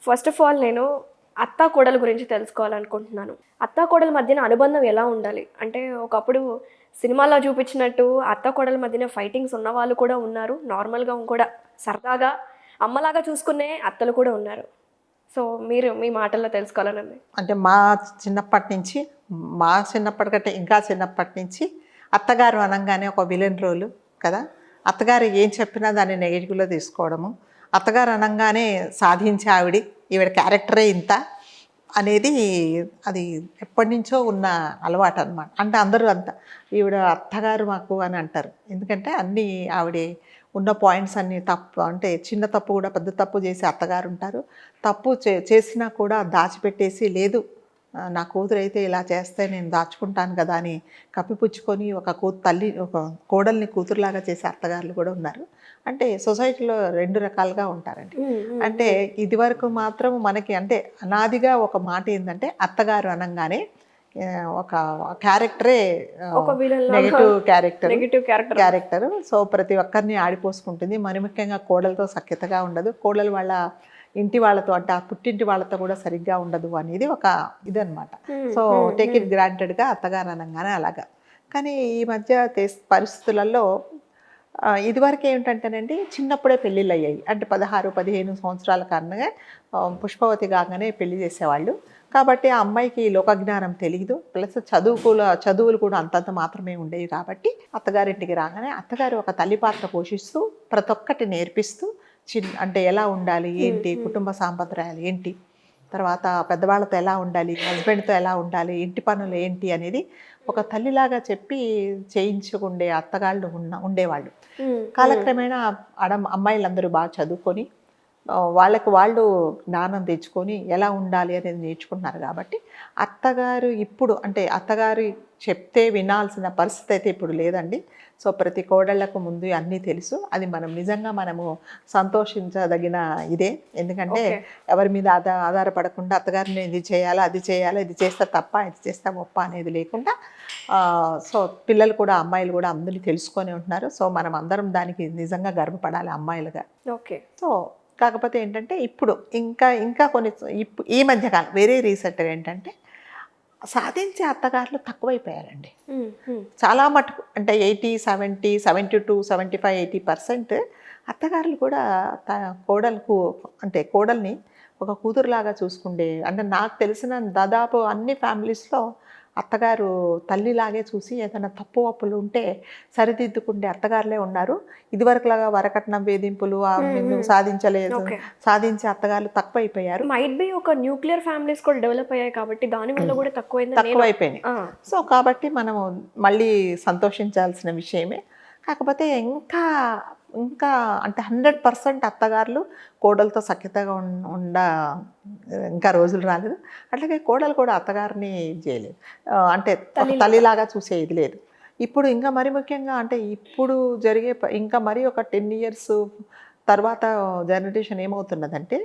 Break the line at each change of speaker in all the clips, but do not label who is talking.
First of all నేను అత్తా కోడల గురించి తెలుసుకోవాలనుకుంటున్నాను. అత్తా కోడల మధ్యన అనుబంధం ఎలా ఉండాలి? అంటే ఒకప్పుడు సినిమాల్లో చూపించినట్టు అత్తా కోడల మధ్యన ఫైటింగ్స్ ఉన్నవాళ్ళు కూడా ఉన్నారు. నార్మల్‌గా కూడా సరదాగా అమ్మలాగా చూసుకునే అత్తలు కూడా ఉన్నారు. సో, మీరు మీ మాటల్లో తెలుసుకోవాలనుంది.
అంటే చిన్నప్పటి నుంచి మా చిన్నప్పటి కంటే ఇంకా చిన్నప్పటి నుంచి అత్తగారు అనంగానే ఒక విలన్ రోలు కదా. అత్తగారు ఏం చెప్పినా దాన్ని నెగిటివ్లో తీసుకోవడము, అత్తగారు అనంగానే సాధించే ఈవిడ క్యారెక్టరే ఇంత అనేది అది ఎప్పటి నుంచో ఉన్న అలవాటు అనమాట. అంటే అందరూ అంత ఈవిడ అత్తగారు మాకు అని అంటారు. ఎందుకంటే అన్నీ ఆవిడ ఉన్న పాయింట్స్ అన్నీ తప్పు, అంటే చిన్న తప్పు కూడా పెద్ద తప్పు చేసి అత్తగారు ఉంటారు. తప్పు చేసినా కూడా దాచిపెట్టేసి లేదు నా కూతురు అయితే ఇలా చేస్తే నేను దాచుకుంటాను కదా అని కప్పిపుచ్చుకొని ఒక కోడల్ని కూతురులాగా చేసే అత్తగారులు కూడా ఉన్నారు. అంటే సొసైటీలో రెండు రకాలుగా ఉంటారండి. అంటే ఇదివరకు మాత్రం మనకి అంటే అనాదిగా ఒక మాట ఏంటంటే అత్తగారు అనగానే ఒక క్యారెక్టరే నెగిటివ్ క్యారెక్టర్. సో ప్రతి ఒక్కరిని ఆడిపోసుకుంటుంది. మరి ముఖ్యంగా కోడలతో సఖ్యతగా ఉండదు, కోడలు వాళ్ళ ఇంటి వాళ్ళతో అంటే ఆ పుట్టింటి వాళ్ళతో కూడా సరిగ్గా ఉండదు అనేది ఒక ఇదనమాట. సో టేక్ ఇట్ గ్రాంటెడ్గా అత్తగారు అనగానే అలాగా. కానీ ఈ మధ్య పరిస్థితులలో ఇదివరకు ఏమిటంటేనండి చిన్నప్పుడే పెళ్ళిళ్ళు అయ్యాయి. అంటే 16-15 సంవత్సరాల కారణంగా పుష్పవతి కాగానే పెళ్లి చేసేవాళ్ళు. కాబట్టి ఆ అమ్మాయికి లోకజ్ఞానం తెలియదు, ప్లస్ చదువులు కూడా అంతంత మాత్రమే ఉండేవి. కాబట్టి అత్తగారింటికి రాగానే అత్తగారు ఒక తల్లి పాత్ర పోషిస్తూ ప్రతి ఒక్కటి నేర్పిస్తూ అంటే ఎలా ఉండాలి ఏంటి, కుటుంబ సాంప్రదాయాలు ఏంటి, తర్వాత పెద్దవాళ్ళతో ఎలా ఉండాలి, హస్బెండ్తో ఎలా ఉండాలి, ఇంటి పనులు ఏంటి అనేది ఒక తల్లిలాగా చెప్పి చేయించుకుండే అత్తగాళ్ళు ఉండేవాళ్ళు. కాలక్రమేణా అమ్మాయిలందరూ బాగా చదువుకొని వాళ్ళకు వాళ్ళు జ్ఞానం తెచ్చుకొని ఎలా ఉండాలి అనేది నేర్చుకుంటున్నారు. కాబట్టి అత్తగారు ఇప్పుడు అంటే అత్తగారు చెప్తే వినాల్సిన పరిస్థితి అయితే ఇప్పుడు లేదండి. సో ప్రతి కోడళ్లకు ముందు అన్నీ తెలుసు. అది నిజంగా మనము సంతోషించదగిన ఇదే. ఎందుకంటే ఎవరి మీద ఆధారపడకుండా అత్తగారిని ఇది చేయాలా అది చేయాలా, ఇది చేస్తే తప్ప ఇది చేస్తే గొప్ప అనేది లేకుండా సో పిల్లలు కూడా అమ్మాయిలు కూడా అందరినీ తెలుసుకొని ఉంటున్నారు. సో మనం అందరం దానికి నిజంగా గర్వపడాలి అమ్మాయిలుగా.
ఓకే.
సో కాకపోతే ఏంటంటే ఇప్పుడు ఇంకా కొన్ని ఈ మధ్యకాలం వేరే రీసెంట్గా ఏంటంటే సాధించే అత్తగారులు తక్కువైపోయారండి. చాలా మటుకు అంటే 80, 70, 72, 75, 80% అత్తగారులు కూడా కోడల్ని ఒక కూతురులాగా చూసుకుండే. అంటే నాకు తెలిసిన దాదాపు అన్ని ఫ్యామిలీస్లో అత్తగారు తల్లిలాగే చూసి ఏదైనా తప్పు అప్పులు ఉంటే సరిదిద్దుకుంటే అత్తగారులే ఉన్నారు. ఇదివరకులాగా వరకట్నం వేధింపులు సాధించే అత్తగారులు తక్కువైపోయారు.
మైట్ బి ఒక న్యూక్లియర్ ఫ్యామిలీస్ కూడా డెవలప్ అయ్యాయి కాబట్టి దానివల్ల కూడా
తక్కువైపోయినాయి. సో కాబట్టి మనము మళ్ళీ సంతోషించాల్సిన విషయమే. కాకపోతే ఇంకా అంటే 100% అత్తగారులు కోడలతో సఖ్యతగా ఇంకా రోజులు రాలేదు. అట్లాగే కోడలు కూడా అత్తగారిని చేయలేదు, అంటే తల్లిలాగా చూసేది లేదు. ఇప్పుడు ఇంకా మరి ముఖ్యంగా అంటే ఇప్పుడు జరిగే ఇంకా మరి ఒక 10 years తర్వాత జనరేషన్ ఏమవుతున్నదంటే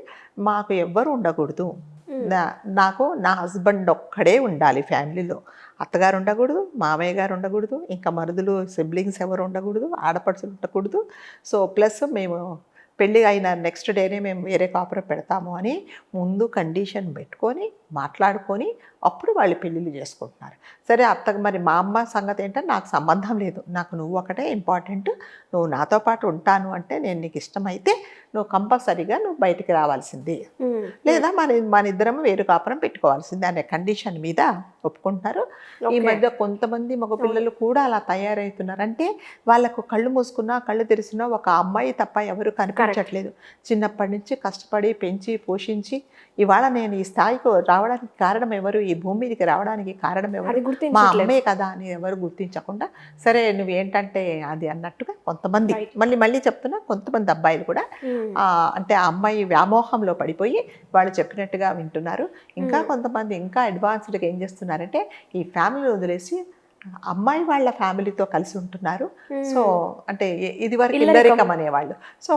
మాకు ఎవ్వరు ఉండకూడదు, నాకు నా హస్బెండ్ ఒక్కడే ఉండాలి ఫ్యామిలీలో, అత్తగారు ఉండకూడదు, మామయ్య గారు ఉండకూడదు, ఇంకా మరుదులు సిబ్లింగ్స్ ఎవరు ఉండకూడదు, ఆడపడుచులు ఉండకూడదు. సో ప్లస్ మేము పెళ్ళి అయిన నెక్స్ట్ డేనే మేము వేరే కాపురం పెడతాము అని ముందు కండిషన్ పెట్టుకొని మాట్లాడుకొని అప్పుడు వాళ్ళు పెళ్ళిళ్ళు చేసుకుంటున్నారు. సరే మరి మా అమ్మ సంగతి ఏంటంటే నాకు సంబంధం లేదు, నాకు నువ్వు ఒకటే ఇంపార్టెంట్, నువ్వు నాతో పాటు ఉంటాను అంటే నేను నీకు ఇష్టమైతే నువ్వు కంపల్సరీగా నువ్వు బయటికి రావాల్సింది, లేదా మన ఇద్దరం వేరు కాపురం పెట్టుకోవాల్సిందే అనే కండిషన్ మీద ఒప్పుకుంటున్నారు. ఈ మధ్య కొంతమంది మగ పిల్లలు కూడా అలా తయారవుతున్నారు. అంటే వాళ్ళకు కళ్ళు మూసుకున్నా కళ్ళు తెరిచినా ఒక అమ్మాయి తప్ప ఎవరు కనిపించట్లేదు. చిన్నప్పటి నుంచి కష్టపడి పెంచి పోషించి ఇవాళ నేను ఈ స్థాయికి రావడానికి కారణం ఎవరు, ఈ భూమి మీదకి రావడానికి కారణం ఎవరు, మా అమ్మే కదా అని ఎవరు గుర్తించకుండా సరే నువ్వు ఏంటంటే అది అన్నట్టుగా కొంతమంది మళ్ళీ చెప్తున్నా కొంతమంది అబ్బాయిలు కూడా అంటే ఆ అమ్మాయి వ్యామోహంలో పడిపోయి వాళ్ళు చెప్పినట్టుగా వింటున్నారు. ఇంకా కొంతమంది ఇంకా అడ్వాన్స్డ్గా ఏం చేస్తున్నారంటే ఈ ఫ్యామిలీ వదిలేసి అమ్మాయి వాళ్ళ ఫ్యామిలీతో కలిసి ఉంటున్నారు. సో అంటే ఇది వరకు
ఇల్లరికం.
ఇల్లరికం అనేవాళ్ళు. సో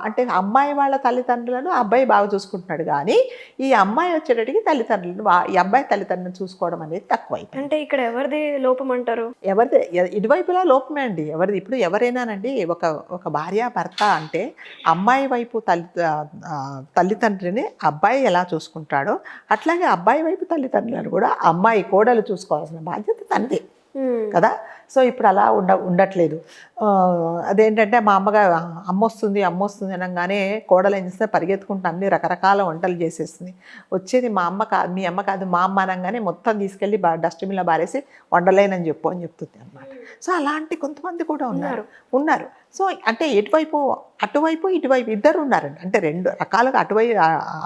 అంటే అమ్మాయి వాళ్ళ తల్లిదండ్రులను అబ్బాయి బాగా చూసుకుంటున్నాడు కానీ ఈ అమ్మాయి వచ్చేటట్టుకి తల్లిదండ్రులను ఈ అబ్బాయి తల్లిదండ్రులను చూసుకోవడం అనేది తక్కువైపోయింది.
అంటే ఇక్కడ ఎవరిది లోపం అంటారు?
ఎవరిది ఇరువైపులా లోపమే అండి. ఎవరిది ఇప్పుడు ఎవరైనానండి ఒక ఒక భార్య భర్త అంటే అమ్మాయి వైపు తల్లిదండ్రిని అబ్బాయి ఎలా చూసుకుంటాడో అట్లాగే అబ్బాయి వైపు తల్లిదండ్రులను కూడా అమ్మాయి కోడలు చూసుకోవాల్సిన బాధ్యత తండ్రి కదా. సో ఇప్పుడు అలా ఉండట్లేదు. అదేంటంటే మా అమ్మ వస్తుంది అనగానే కోడలు ఏం చేస్తే పరిగెత్తుకుంటూ అన్ని రకరకాల వంటలు చేసేస్తుంది. వచ్చేది మా అమ్మ కాదు, మీ అమ్మ కాదు, మా అమ్మ అనగానే మొత్తం తీసుకెళ్ళి డస్ట్బిన్లో బారేసి వండలేనని చెప్తుంది అనమాట. సో అలాంటి కొంతమంది కూడా ఉన్నారు. సో అంటే అటువైపు ఇటువైపు ఇద్దరు ఉన్నారండి. అంటే రెండు రకాలుగా అటువైపు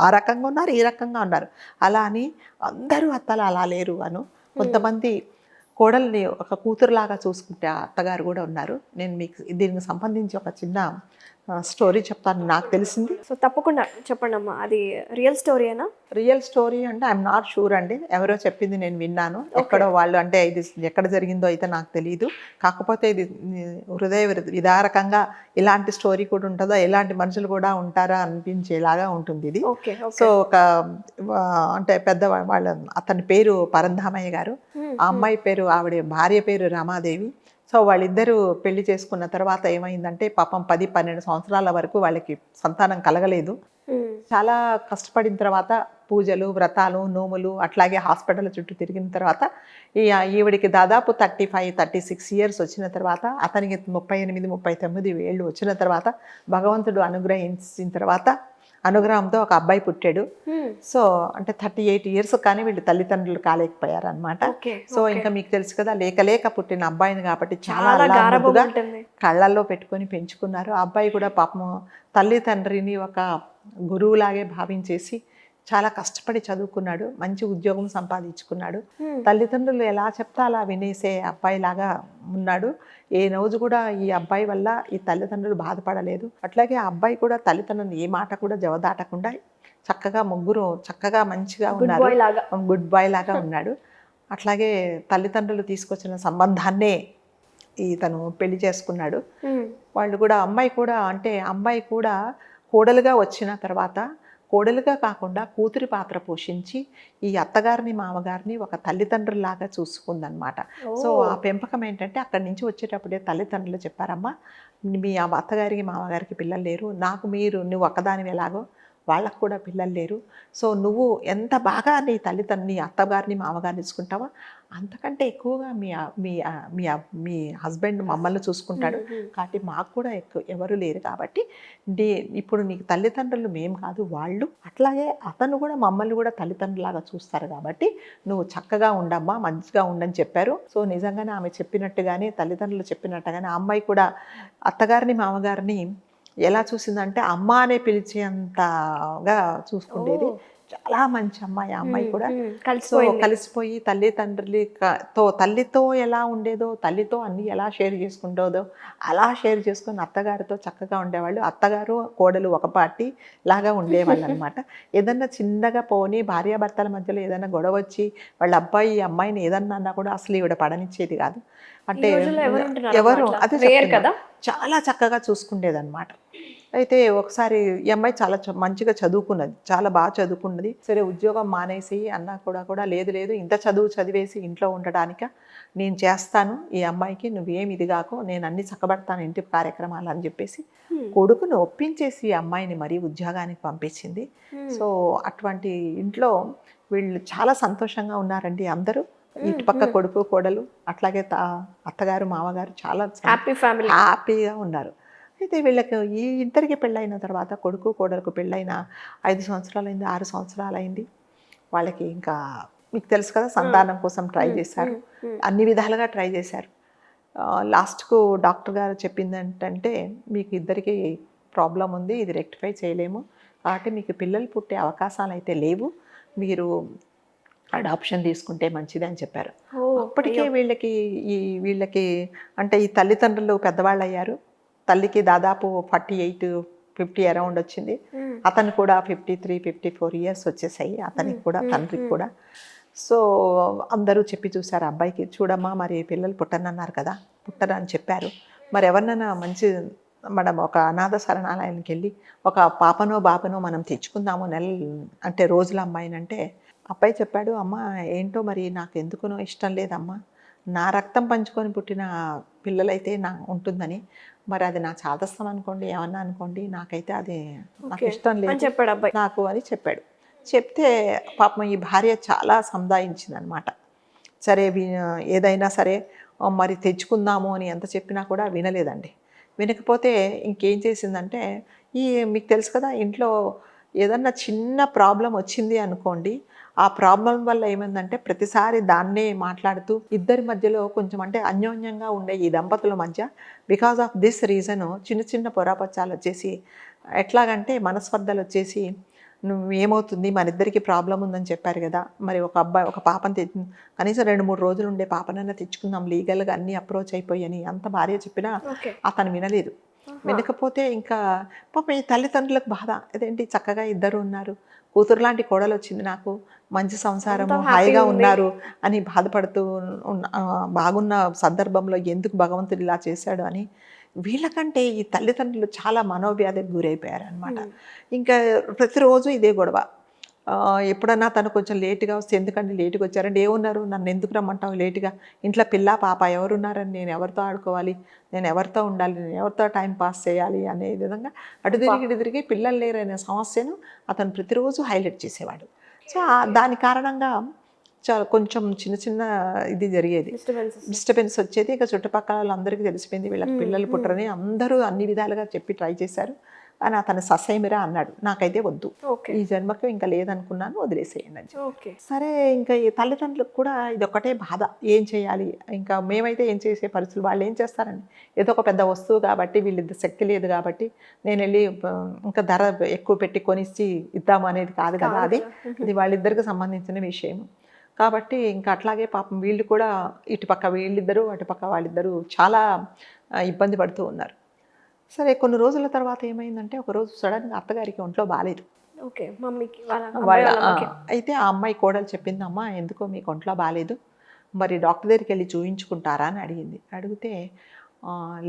ఆ రకంగా ఉన్నారు, ఈ రకంగా ఉన్నారు. అలా అని అందరూ అత్తలు అలా లేరు అను. కొంతమంది కోడల్ని ఒక కూతురులాగా చూసుకుంటే ఆ అత్తగారు కూడా ఉన్నారు. నేను మీకు దీనికి సంబంధించి ఒక చిన్న స్టోరీ చెప్తాను, నాకు తెలిసింది.
సో తప్పకుండా చెప్పండి అమ్మా, అది రియల్ స్టోరీయేనా?
రియల్ స్టోరీ అంటే ఐఎమ్ నాట్ షూర్ అండి. ఎవరో చెప్పింది నేను విన్నాను. ఎక్కడో వాళ్ళు అంటే ఇది ఎక్కడ జరిగిందో అయితే నాకు తెలియదు. కాకపోతే ఇది హృదయ విదారకంగా ఇలాంటి స్టోరీ కూడా ఉంటుందో, ఇలాంటి మనుషులు కూడా ఉంటారా అనిపించేలాగా ఉంటుంది ఇది. సో ఒక అంటే పెద్ద వాళ్ళ అతని పేరు పరంధామయ్య గారు, ఆ అమ్మాయి పేరు ఆవిడ భార్య పేరు రమాదేవి. సో వాళ్ళిద్దరూ పెళ్లి చేసుకున్న తర్వాత ఏమైందంటే పాపం 10-12 సంవత్సరాల వరకు వాళ్ళకి సంతానం కలగలేదు. చాలా కష్టపడిన తర్వాత పూజలు, వ్రతాలు, నోములు అట్లాగే హాస్పిటల్ చుట్టూ తిరిగిన తర్వాత ఈవిడికి దాదాపు 35-36 ఇయర్స్ వచ్చిన తర్వాత, అతనికి 38-39 ఏళ్ళు వచ్చిన తర్వాత భగవంతుడు అనుగ్రహించిన తర్వాత అనుగ్రహంతో ఒక అబ్బాయి పుట్టాడు. సో అంటే 38 ఇయర్స్ కానీ వీళ్ళు తల్లిదండ్రులు కాలేకపోయారు అనమాట. సో ఇంకా మీకు తెలుసు కదా, లేక పుట్టిన అబ్బాయిని కాబట్టి చాలా కళ్ళల్లో పెట్టుకొని పెంచుకున్నారు. ఆ అబ్బాయి కూడా పాపం తల్లిదండ్రిని ఒక గురువులాగే భావించేసి చాలా కష్టపడి చదువుకున్నాడు, మంచి ఉద్యోగం సంపాదించుకున్నాడు. తల్లిదండ్రులు ఎలా చెప్తా అలా వినేసే అబ్బాయి లాగా ఉన్నాడు. ఏ రోజు కూడా ఈ అబ్బాయి వల్ల ఈ తల్లిదండ్రులు బాధపడలేదు. అట్లాగే ఆ అబ్బాయి కూడా తల్లిదండ్రులు ఏ మాట కూడా జవదాటకుండా చక్కగా ముగ్గురు చక్కగా మంచిగా ఉన్నారు, గుడ్ బాయ్ లాగా ఉన్నాడు. అట్లాగే తల్లిదండ్రులు తీసుకొచ్చిన సంబంధాన్నే ఇతను పెళ్లి చేసుకున్నాడు. వాళ్ళు కూడా అమ్మాయి కూడా కోడలుగా వచ్చిన తర్వాత కోడలుగా కాకుండా కూతురి పాత్ర పోషించి ఈ అత్తగారిని మామగారిని ఒక తల్లిదండ్రులాగా చూసుకుందనమాట. సో ఆ పెంపకం ఏంటంటే అక్కడి నుంచి వచ్చేటప్పుడే తల్లిదండ్రులు చెప్పారమ్మా, మీ అత్తగారికి మామగారికి పిల్లలు లేరు, నువ్వు ఒక్కదానివి ఎలాగో వాళ్ళకు కూడా పిల్లలు లేరు. సో నువ్వు ఎంత బాగా నీ అత్తగారిని మామగారిని చూసుకుంటావో అంతకంటే ఎక్కువగా మీ హస్బెండ్ మమ్మల్ని చూసుకుంటాడు. కాబట్టి మాకు కూడా ఎవరు లేరు కాబట్టి ఇప్పుడు నీకు తల్లిదండ్రులు మేము కాదు వాళ్ళు, అట్లాగే అతను కూడా మమ్మల్ని కూడా తల్లిదండ్రులాగా చూస్తారు కాబట్టి నువ్వు చక్కగా ఉండమ్మా, మంచిగా ఉండని చెప్పారు. సో నిజంగానే ఆమె చెప్పినట్టుగానే తల్లిదండ్రులు చెప్పినట్టుగానే ఆ అమ్మాయి కూడా అత్తగారిని మామగారిని ఎలా చూసిందంటే అమ్మ అనే పిలిచేంతగా చూసుకుండేది. చాలా మంచి అమ్మాయి ఆ అమ్మాయి కూడా. కలిసిపోయి తల్లితో ఎలా ఉండేదో, తల్లితో అన్ని ఎలా షేర్ చేసుకుంటోదో అలా షేర్ చేసుకుని అత్తగారితో చక్కగా ఉండేవాళ్ళు. అత్తగారు కోడలు ఒక పార్టీ లాగా ఉండేవాళ్ళు అనమాట. ఏదన్నా చిన్నగా పోని భార్యాభర్తల మధ్యలో ఏదైనా గొడవ వచ్చి వాళ్ళ అమ్మాయిని ఏదన్నా అన్నా కూడా అసలు ఈవిడ పడనిచ్చేది కాదు. అంటే ఎవరు అదే చాలా చక్కగా చూసుకుండేదన్నమాట. అయితే ఒకసారి ఈ అమ్మాయి చాలా మంచిగా చదువుకున్నది, చాలా బాగా చదువుకున్నది. సరే ఉద్యోగం మానేసి అన్నా కూడా లేదు ఇంత చదివేసి ఇంట్లో ఉండడానిక నేను చేస్తాను, ఈ అమ్మాయికి నువ్వేమి ఇది కాకు, నేను అన్ని చక్కబడతాను ఇంటి కార్యక్రమాలు అని చెప్పేసి కొడుకును ఒప్పించేసి ఈ అమ్మాయిని మరీ ఉద్యోగానికి పంపించింది. సో అటువంటి ఇంట్లో వీళ్ళు చాలా సంతోషంగా ఉన్నారండి అందరూ. ఇటుపక్క కొడుకు కోడలు అట్లాగే అత్తగారు మామగారు చాలా హ్యాపీగా ఉన్నారు. అయితే వీళ్ళకి ఈ ఇద్దరికి పెళ్ళైన తర్వాత కొడుకు కోడలకు పెళ్ళైన 5 సంవత్సరాలైంది, 6 సంవత్సరాలైంది. వాళ్ళకి ఇంకా మీకు తెలుసు కదా సంతానం కోసం ట్రై చేశారు, అన్ని విధాలుగా ట్రై చేశారు. లాస్ట్కు డాక్టర్ గారు చెప్పింది ఏంటంటే మీకు ఇద్దరికి ప్రాబ్లం ఉంది, ఇది రెక్టిఫై చేయలేము, కాబట్టి మీకు పిల్లలు పుట్టే అవకాశాలు అయితే లేవు, మీరు అడాప్షన్ తీసుకుంటే మంచిది అని చెప్పారు. అప్పటికే వీళ్ళకి అంటే ఈ తల్లిదండ్రులు పెద్దవాళ్ళు అయ్యారు. తల్లికి దాదాపు 48-50 అరౌండ్ వచ్చింది. అతను కూడా 53-54 ఇయర్స్ వచ్చేసాయి అతనికి కూడా, తండ్రికి కూడా. సో అందరూ చెప్పి చూశారు అబ్బాయికి, చూడమ్మా మరి పిల్లలు పుట్టనన్నారు కదా, పుట్టరు అని చెప్పారు, మరి ఎవరినైనా మంచి మనం ఒక అనాథ శరణాలయానికి వెళ్ళి ఒక పాపనో బాపనో మనం తెచ్చుకుందాము అంటే రోజుల అమ్మాయిని అంటే అబ్బాయి చెప్పాడు, అమ్మ ఏంటో మరి నాకు ఎందుకునో ఇష్టం లేదమ్మా, నా రక్తం పంచుకొని పుట్టిన పిల్లలైతే నా ఉంటుందని, మరి అది నా చాదస్తం అనుకోండి ఏమన్నా అనుకోండి, నాకైతే అది నాకు ఇష్టం
అని
లేదు
చెప్పాడు అబ్బాయి.
నాకు అని చెప్పాడు. చెప్తే పాపం ఈ భార్య చాలా సముదాయించింది అనమాట. సరే ఏదైనా సరే మరి తెచ్చుకుందాము అని ఎంత చెప్పినా కూడా వినలేదండి. వినకపోతే ఇంకేం చేసిందంటే, మీకు తెలుసు కదా ఇంట్లో ఏదన్నా చిన్న ప్రాబ్లం వచ్చింది అనుకోండి, ఆ ప్రాబ్లం వల్ల ఏమైందంటే ప్రతిసారి దాన్నే మాట్లాడుతూ ఇద్దరి మధ్యలో కొంచెం అంటే అన్యోన్యంగా ఉండే ఈ దంపతుల మధ్య బికాజ్ ఆఫ్ దిస్ రీజను చిన్న చిన్న పొరాపచ్చాలు వచ్చేసి, ఎట్లాగంటే మనస్పర్ధలు వచ్చేసి, నువ్వు ఏమవుతుంది మన ఇద్దరికి ప్రాబ్లం ఉందని చెప్పారు కదా, మరి ఒక పాపని కనీసం 2-3 రోజులు ఉండే పాపనైనా తెచ్చుకుందాం లీగల్గా అన్నీ అప్రోచ్ అయిపోయి అంత భార్య చెప్పినా అతను వినలేదు. వినకపోతే ఇంకా పాపం ఈ తల్లిదండ్రులకు బాధ, అదేంటి చక్కగా ఇద్దరు ఉన్నారు, కూతురు లాంటి కోడలు వచ్చింది నాకు, మంచి సంసారము హాయిగా ఉన్నారు అని బాధపడుతూ బాగున్న సందర్భంలో ఎందుకు భగవంతుడు ఇలా చేశాడు అని వీళ్ళకంటే ఈ తల్లిదండ్రులు చాలా మనోవ్యాధికి గురైపోయారు అనమాట. ఇంకా ప్రతిరోజు ఇదే గొడవ. ఎప్పుడన్నా తను కొంచెం లేటుగా వస్తే, ఎందుకంటే లేటుగా వచ్చారంటే, ఏమున్నారు నన్ను ఎందుకు రమ్మంటావు లేటుగా, ఇంట్లో పిల్ల పాప ఎవరున్నారని, నేను ఎవరితో ఆడుకోవాలి, నేను ఎవరితో ఉండాలి, నేను ఎవరితో టైం పాస్ చేయాలి అనే విధంగా అటు తిరిగి పిల్లలు లేరనే సమస్యను అతను ప్రతిరోజు హైలైట్ చేసేవాడు. సో దాని కారణంగా చాలా కొంచెం చిన్న ఇది జరిగేది, డిస్టర్బెన్స్ వచ్చేది. ఇక చుట్టుపక్కల వాళ్ళందరికీ తెలిసిపోయింది వీళ్ళకి పిల్లలు పుట్టరని, అందరూ అన్ని విధాలుగా చెప్పి ట్రై చేశారు. అని అతను ససైమిరా అన్నాడు, నాకైతే వద్దు, ఈ జన్మకు ఇంకా లేదనుకున్నాను, వదిలేసేయండి అని చెప్పి. సరే ఇంకా ఈ తల్లిదండ్రులకు కూడా ఇది ఒక్కటే బాధ, ఏం చేయాలి, ఇంకా మేమైతే ఏం చేసే పరిస్థితులు, వాళ్ళు ఏం చేస్తారండి, ఏదో ఒక పెద్ద వస్తువు కాబట్టి వీళ్ళిద్దరు శక్తి లేదు కాబట్టి నేను వెళ్ళి ఇంకా ధర ఎక్కువ పెట్టి కొనిచ్చి ఇద్దాము అనేది కాదు కదా, అది వాళ్ళిద్దరికి సంబంధించిన విషయం కాబట్టి ఇంకా అట్లాగే పాపం వీళ్ళు కూడా ఇటుపక్క వీళ్ళిద్దరూ అటుపక్క వాళ్ళిద్దరూ చాలా ఇబ్బంది పడుతూ ఉన్నారు. సరే కొన్ని రోజుల తర్వాత ఏమైందంటే, ఒకరోజు సడన్గా అత్తగారికి ఒంట్లో బాగాలేదు. అయితే ఆ అమ్మాయి కోడలు చెప్పింది, అమ్మ ఎందుకో మీకు ఒంట్లో బాగాలేదు, మరి డాక్టర్ దగ్గరికి వెళ్ళి చూయించుకుంటారా అని అడిగింది. అడిగితే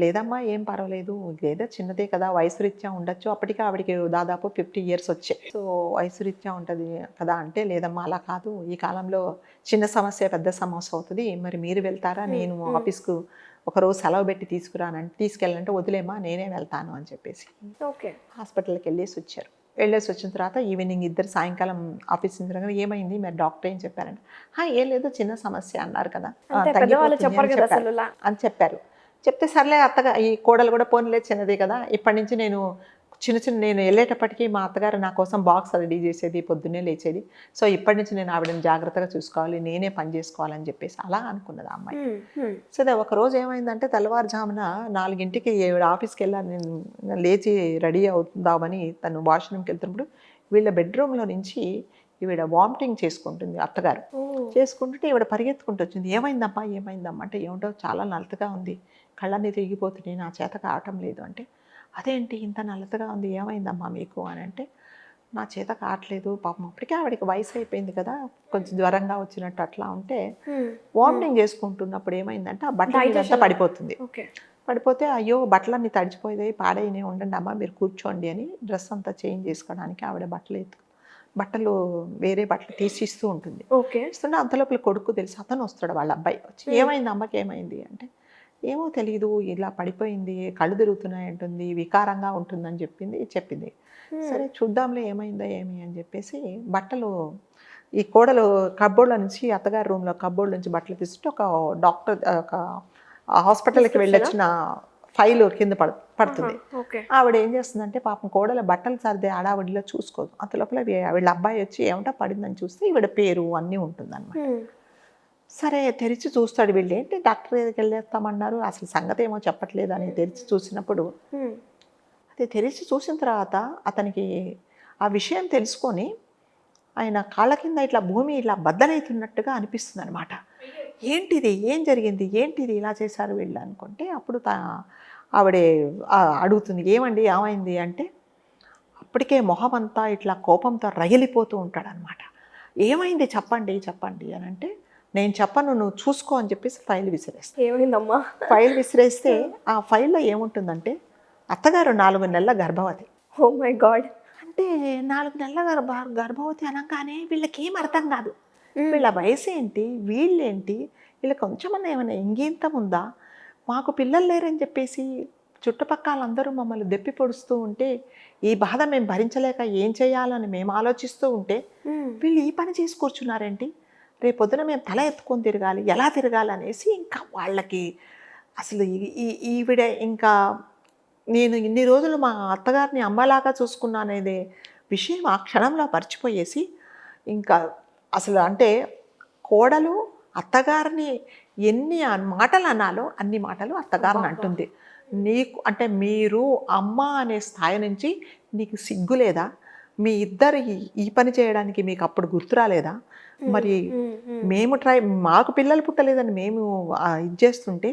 లేదమ్మా ఏం పర్వాలేదు, లేదా చిన్నదే కదా, వయసు రీత్యా ఉండొచ్చు, అప్పటికే ఆవిడికి దాదాపు 50 years వచ్చాయి, సో వయసు రీత్యా ఉంటుంది కదా అంటే, లేదమ్మా అలా కాదు, ఈ కాలంలో చిన్న సమస్య పెద్ద సమస్య అవుతుంది, మరి మీరు వెళ్తారా, నేను ఆఫీస్కు ఒకరోజు సెలవు పెట్టి తీసుకెళ్ళాలంటే వదిలేమా నేనే వెళ్తాను అని చెప్పేసి హాస్పిటల్కి వెళ్ళేసి వచ్చిన తర్వాత ఈవినింగ్ ఇద్దరు సాయంకాలం ఆఫీస్ నుంచి ఏమైంది మరి డాక్టర్ ఏం చెప్పారంటే, ఏం లేదు చిన్న సమస్య అన్నారు కదా అని చెప్పారు. చెప్తే సర్లే అత్తగా ఈ కోడలు కూడా పోనలేదు చిన్నదే కదా, ఇప్పటి నుంచి నేను నేను వెళ్ళేటప్పటికీ మా అత్తగారు నా కోసం బాక్స్ రెడీ చేసేది, పొద్దున్నే లేచేది, సో ఇప్పటి నుంచి నేను ఆవిడని జాగ్రత్తగా చూసుకోవాలి, నేనే పని చేసుకోవాలని చెప్పేసి అలా అనుకున్నది ఆ అమ్మాయి. సో ఒక రోజు ఏమైందంటే, తెల్లవారుజామున 4ంటికి ఆఫీస్కి వెళ్ళాలి, నేను లేచి రెడీ అవుతుందామని తను వాష్రూమ్కి వెళ్తున్నప్పుడు వీళ్ళ బెడ్రూమ్లో నుంచి ఈవిడ వామిటింగ్ చేసుకుంటుంది అత్తగారు. చేసుకుంటుంటే ఈవిడ పరిగెత్తుకుంటూ వచ్చింది, ఏమైందమ్మా అంటే, ఏమిటో చాలా నలతగా ఉంది, కళ్ళన్నీ తిరిగిపోతున్నాయి, నా చేత కావటం లేదు అంటే, అదేంటి ఇంత నల్లతగా ఉంది, ఏమైందమ్మా మీకు అని అంటే, నా చేత కావట్లేదు, పాపం అప్పటికే ఆవిడకి వయసు అయిపోయింది కదా, కొంచెం జ్వరంగా వచ్చినట్టు అట్లా ఉంటే వామిటింగ్ చేసుకుంటున్నప్పుడు ఏమైందంటే ఆ బట్టలు పడిపోతుంది. పడిపోతే అయ్యో బట్టలన్నీ తడిచిపోయాయి, పాడైనే ఉండండి అమ్మ మీరు కూర్చోండి అని డ్రెస్ అంతా చేంజ్ చేసుకోవడానికి ఆవిడ బట్టలు వేరే బట్టలు తీసిస్తూ ఉంటుంది. ఇస్తుంటే అంతలోపల కొడుకు తెలిసి అతను వస్తాడు, వాళ్ళ అబ్బాయి వచ్చి, ఏమైంది అమ్మకి ఏమైంది అంటే, ఏమో తెలియదు ఇలా పడిపోయింది, కళ్ళు తిరుగుతున్నాయి అంటుంది, వికారంగా ఉంటుందని చెప్పింది. సరే చూద్దాంలే ఏమైందో ఏమి అని చెప్పేసి బట్టలు ఈ కోడలు కబ్బోర్డ్లో నుంచి అత్తగారి రూమ్లో కబ్బోర్డ్ నుంచి బట్టలు తీసుకుంటే ఒక హాస్పిటల్కి వెళ్ళొచ్చిన ఫైల్ కింద పడుతుంది. ఆవిడ ఏం చేస్తుందంటే, పాపం కోడల బట్టలు సర్దే ఆడావిడిలో చూసుకోదు, అంత లోపల వీళ్ళ అబ్బాయి వచ్చి ఏమంటా పడిందని చూస్తే ఈవిడ పేరు అన్నీ ఉంటుంది అన్నమాట. సరే తెరిచి చూస్తాడు, వీళ్ళు ఏంటి డాక్టర్ దగ్గరికి వెళ్ళేస్తామన్నారు, అసలు సంగతి ఏమో చెప్పట్లేదు అని తెరిచి చూసినప్పుడు, అది తెరిచి చూసిన తర్వాత అతనికి ఆ విషయం తెలుసుకొని ఆయన కాళ్ళ కింద ఇట్లా భూమి ఇలా బద్దలవుతున్నట్టుగా అనిపిస్తుంది అనమాట. ఏంటిది, ఏం జరిగింది, ఏంటిది ఇలా చేశారు వీళ్ళు అనుకుంటే, అప్పుడు ఆవిడే అడుగుతుంది, ఏమండి ఏమైంది అంటే, అప్పటికే మొహం అంతా ఇట్లా కోపంతో రగిలిపోతూ ఉంటాడనమాట. ఏమైంది చెప్పండి చెప్పండి అని అంటే, నేను చెప్పను నువ్వు చూసుకో అని చెప్పేసి ఫైల్ విసిరేస్తాను.
ఏమైందమ్మా?
ఫైల్ విసిరేస్తే ఆ ఫైల్లో ఏముంటుందంటే, అత్తగారు 4 నెలల గర్భవతి.
Oh my god.
అంటే 4 నెలల గర్భవతి అనగానే వీళ్ళకేం అర్థం కాదు. వీళ్ళ వయసు ఏంటి, వీళ్ళేంటి, వీళ్ళకి కొంచెమన్నా ఏమైనా ఇంగీంతం ఉందా, మాకు పిల్లలు లేరని చెప్పేసి చుట్టుపక్కలందరూ మమ్మల్ని దెప్పి పొడుస్తూ ఉంటే, ఈ బాధ మేము భరించలేక ఏం చేయాలని మేము ఆలోచిస్తూ ఉంటే, వీళ్ళు ఈ పని చేసి కూర్చున్నారేంటి, రేపొద్దున మేము తల ఎత్తుకొని తిరగాలి, ఎలా తిరగాలి అనేసి ఇంకా వాళ్ళకి అసలు ఈవిడ ఇంకా నేను ఇన్ని రోజులు మా అత్తగారిని అమ్మలాగా చూసుకున్నానేదే విషయం ఆ క్షణంలో మర్చిపోయేసి, ఇంకా అసలు అంటే కోడలు అత్తగారిని ఎన్ని మాటలు అనాలో అన్ని మాటలు అత్తగారిని అంటుంది. నీకు అంటే మీరు అమ్మ అనే స్థాయి నుంచి నీకు సిగ్గు లేదా, మీ ఇద్దరు ఈ పని చేయడానికి మీకు అప్పుడు గుర్తు రాలేదా, మరి మేము మాకు పిల్లలు పుట్టలేదని మేము ఇది చేస్తుంటే,